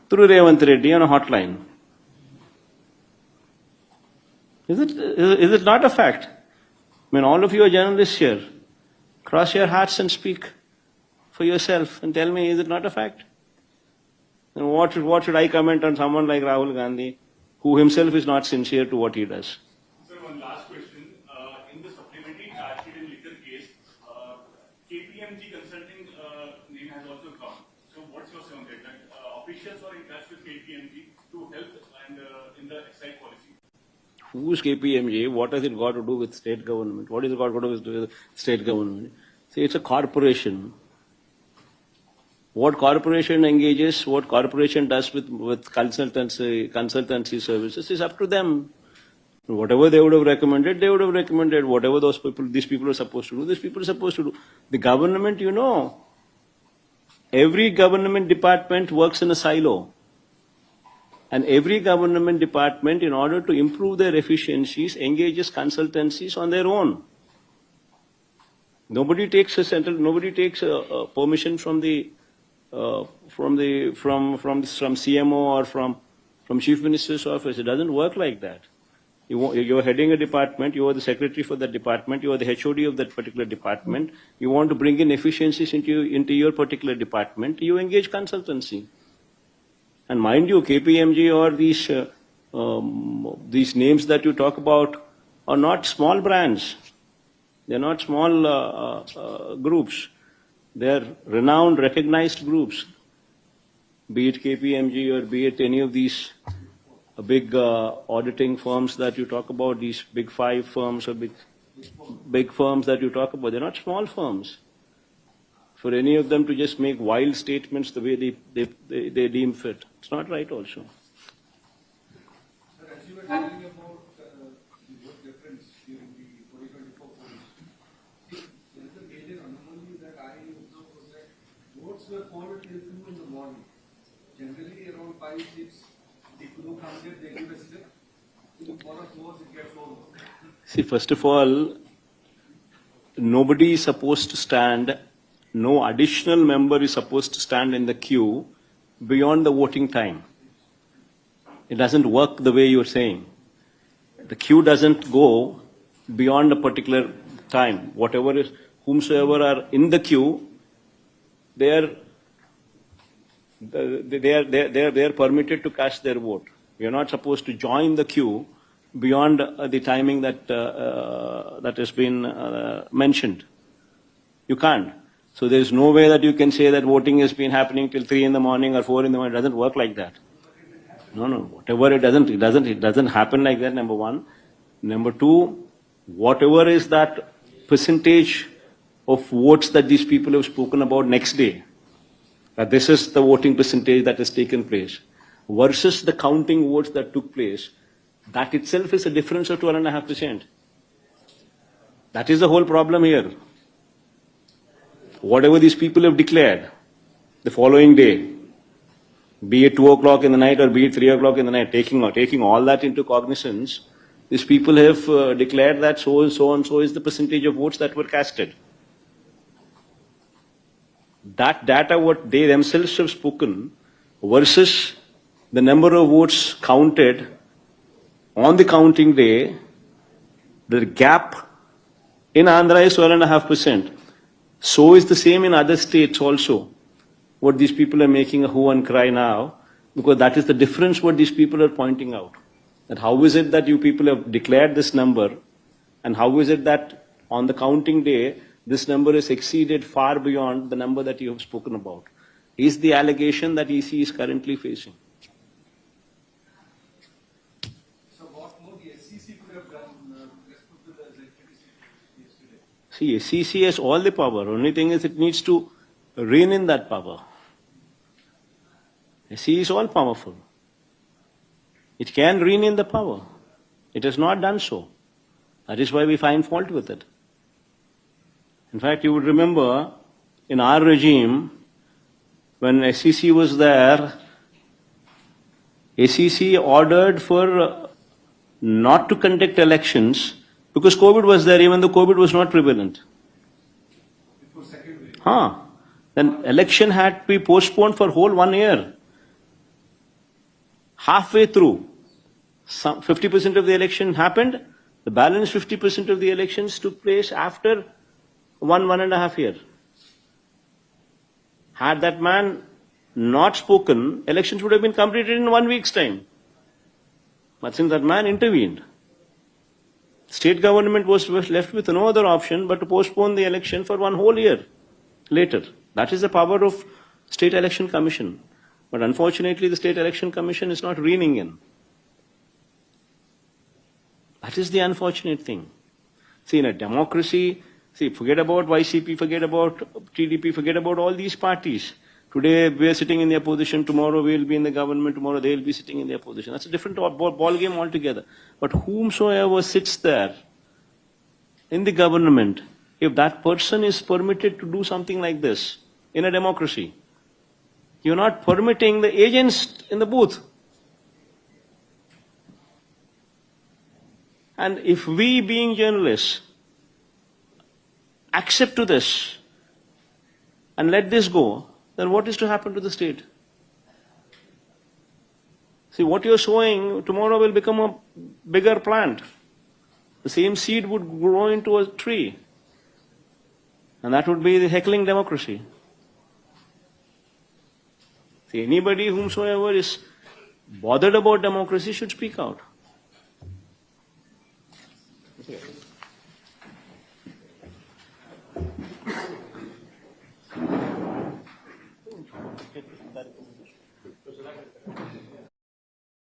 through Revanth Reddy on a hotline. Is it not a fact? I mean, all of you are journalists here. Cross your hearts and speak for yourself and tell me, is it not a fact? And what should I comment on someone like Rahul Gandhi, who himself is not sincere to what he does? Sir, one last question. In the supplementary charge sheet in liquor case, KPMG Consulting name has also come. So what's your say on that? That officials are in touch with KPMG to help and in the excise policy. Who's KPMG? What has it got to do with state government? What is it got to do with state government? See, it's a corporation. What corporation engages, what corporation does with consultancy services is up to them. Whatever they would have recommended, they would have recommended. Whatever these people are supposed to do, these people are supposed to do. The government, every government department works in a silo. And every government department, in order to improve their efficiencies, engages consultancies on their own. Nobody takes permission from CMO or from Chief Minister's office. It doesn't work like that. You're heading a department, you are the secretary for that department, you are the HOD of that particular department, you want to bring in efficiencies into your particular department, you engage consultancy. And mind you, KPMG or these names that you talk about are not small brands. They're not small groups. They're renowned, recognized groups. Be it KPMG or be it any of these big auditing firms that you talk about, these big 5 firms or big firms that you talk about, they're not small firms. For any of them to just make wild statements the way they deem fit, it's not right also. Sir, as you were talking about the vote difference during the 2024 polls, there is a major anomaly that I observed was that votes were called till 2 in the morning. Generally around 5, 6, the crew counted, they give a slip. For us votes, it gets over. See, first of all, nobody is supposed to stand, no additional member is supposed to stand in the queue beyond the voting time. It doesn't work the way you're saying. The queue doesn't go beyond a particular time. Whomsoever are in the queue, they are permitted to cast their vote. You're not supposed to join the queue beyond the timing that has been mentioned. You can't. So there is no way that you can say that voting has been happening till 3 in the morning or 4 in the morning. It doesn't work like that. No. Whatever it doesn't happen like that, number one. Number two, whatever is that percentage of votes that these people have spoken about next day, that this is the voting percentage that has taken place, versus the counting votes that took place, that itself is a difference of 12.5%. That is the whole problem here. Whatever these people have declared the following day, be it 2 o'clock in the night or be it 3 o'clock in the night, taking all that into cognizance, these people have declared that so and so is the percentage of votes that were casted. That data, what they themselves have spoken, versus the number of votes counted on the counting day, the gap in Andhra is 12.5%. So is the same in other states also. What these people are making a hue and cry now, because that is the difference what these people are pointing out. That how is it that you people have declared this number, and how is it that on the counting day, this number is exceeded far beyond the number that you have spoken about, is the allegation that EC is currently facing. So what more the SEC could have done with respect to the electricity yesterday? See, SEC has all the power. Only thing is it needs to rein in that power. SEC is all powerful. It can rein in the power. It has not done so. That is why we find fault with it. In fact, you would remember in our regime, when SEC was there, SEC ordered for not to conduct elections because COVID was there, even though COVID was not prevalent. Before second wave. Then election had to be postponed for whole 1 year. Halfway through, 50% of the election happened. The balance 50% of the elections took place after 1.5 years. Had that man not spoken, elections would have been completed in 1 week's time. But since that man intervened, state government was left with no other option but to postpone the election for 1 whole year later. That is the power of State Election Commission. But unfortunately, the State Election Commission is not reining in. That is the unfortunate thing. See, in a democracy, forget about YCP, forget about TDP, forget about all these parties. Today we are sitting in the opposition, tomorrow we will be in the government, tomorrow they will be sitting in the opposition. That's a different ball game altogether. But whomsoever sits there in the government, if that person is permitted to do something like this in a democracy, you're not permitting the agents in the booth. And if we, being journalists, accept to this and let this go, then what is to happen to the state? See, what you're sowing tomorrow will become a bigger plant. The same seed would grow into a tree. And that would be the heckling democracy. See, anybody whomsoever is bothered about democracy should speak out.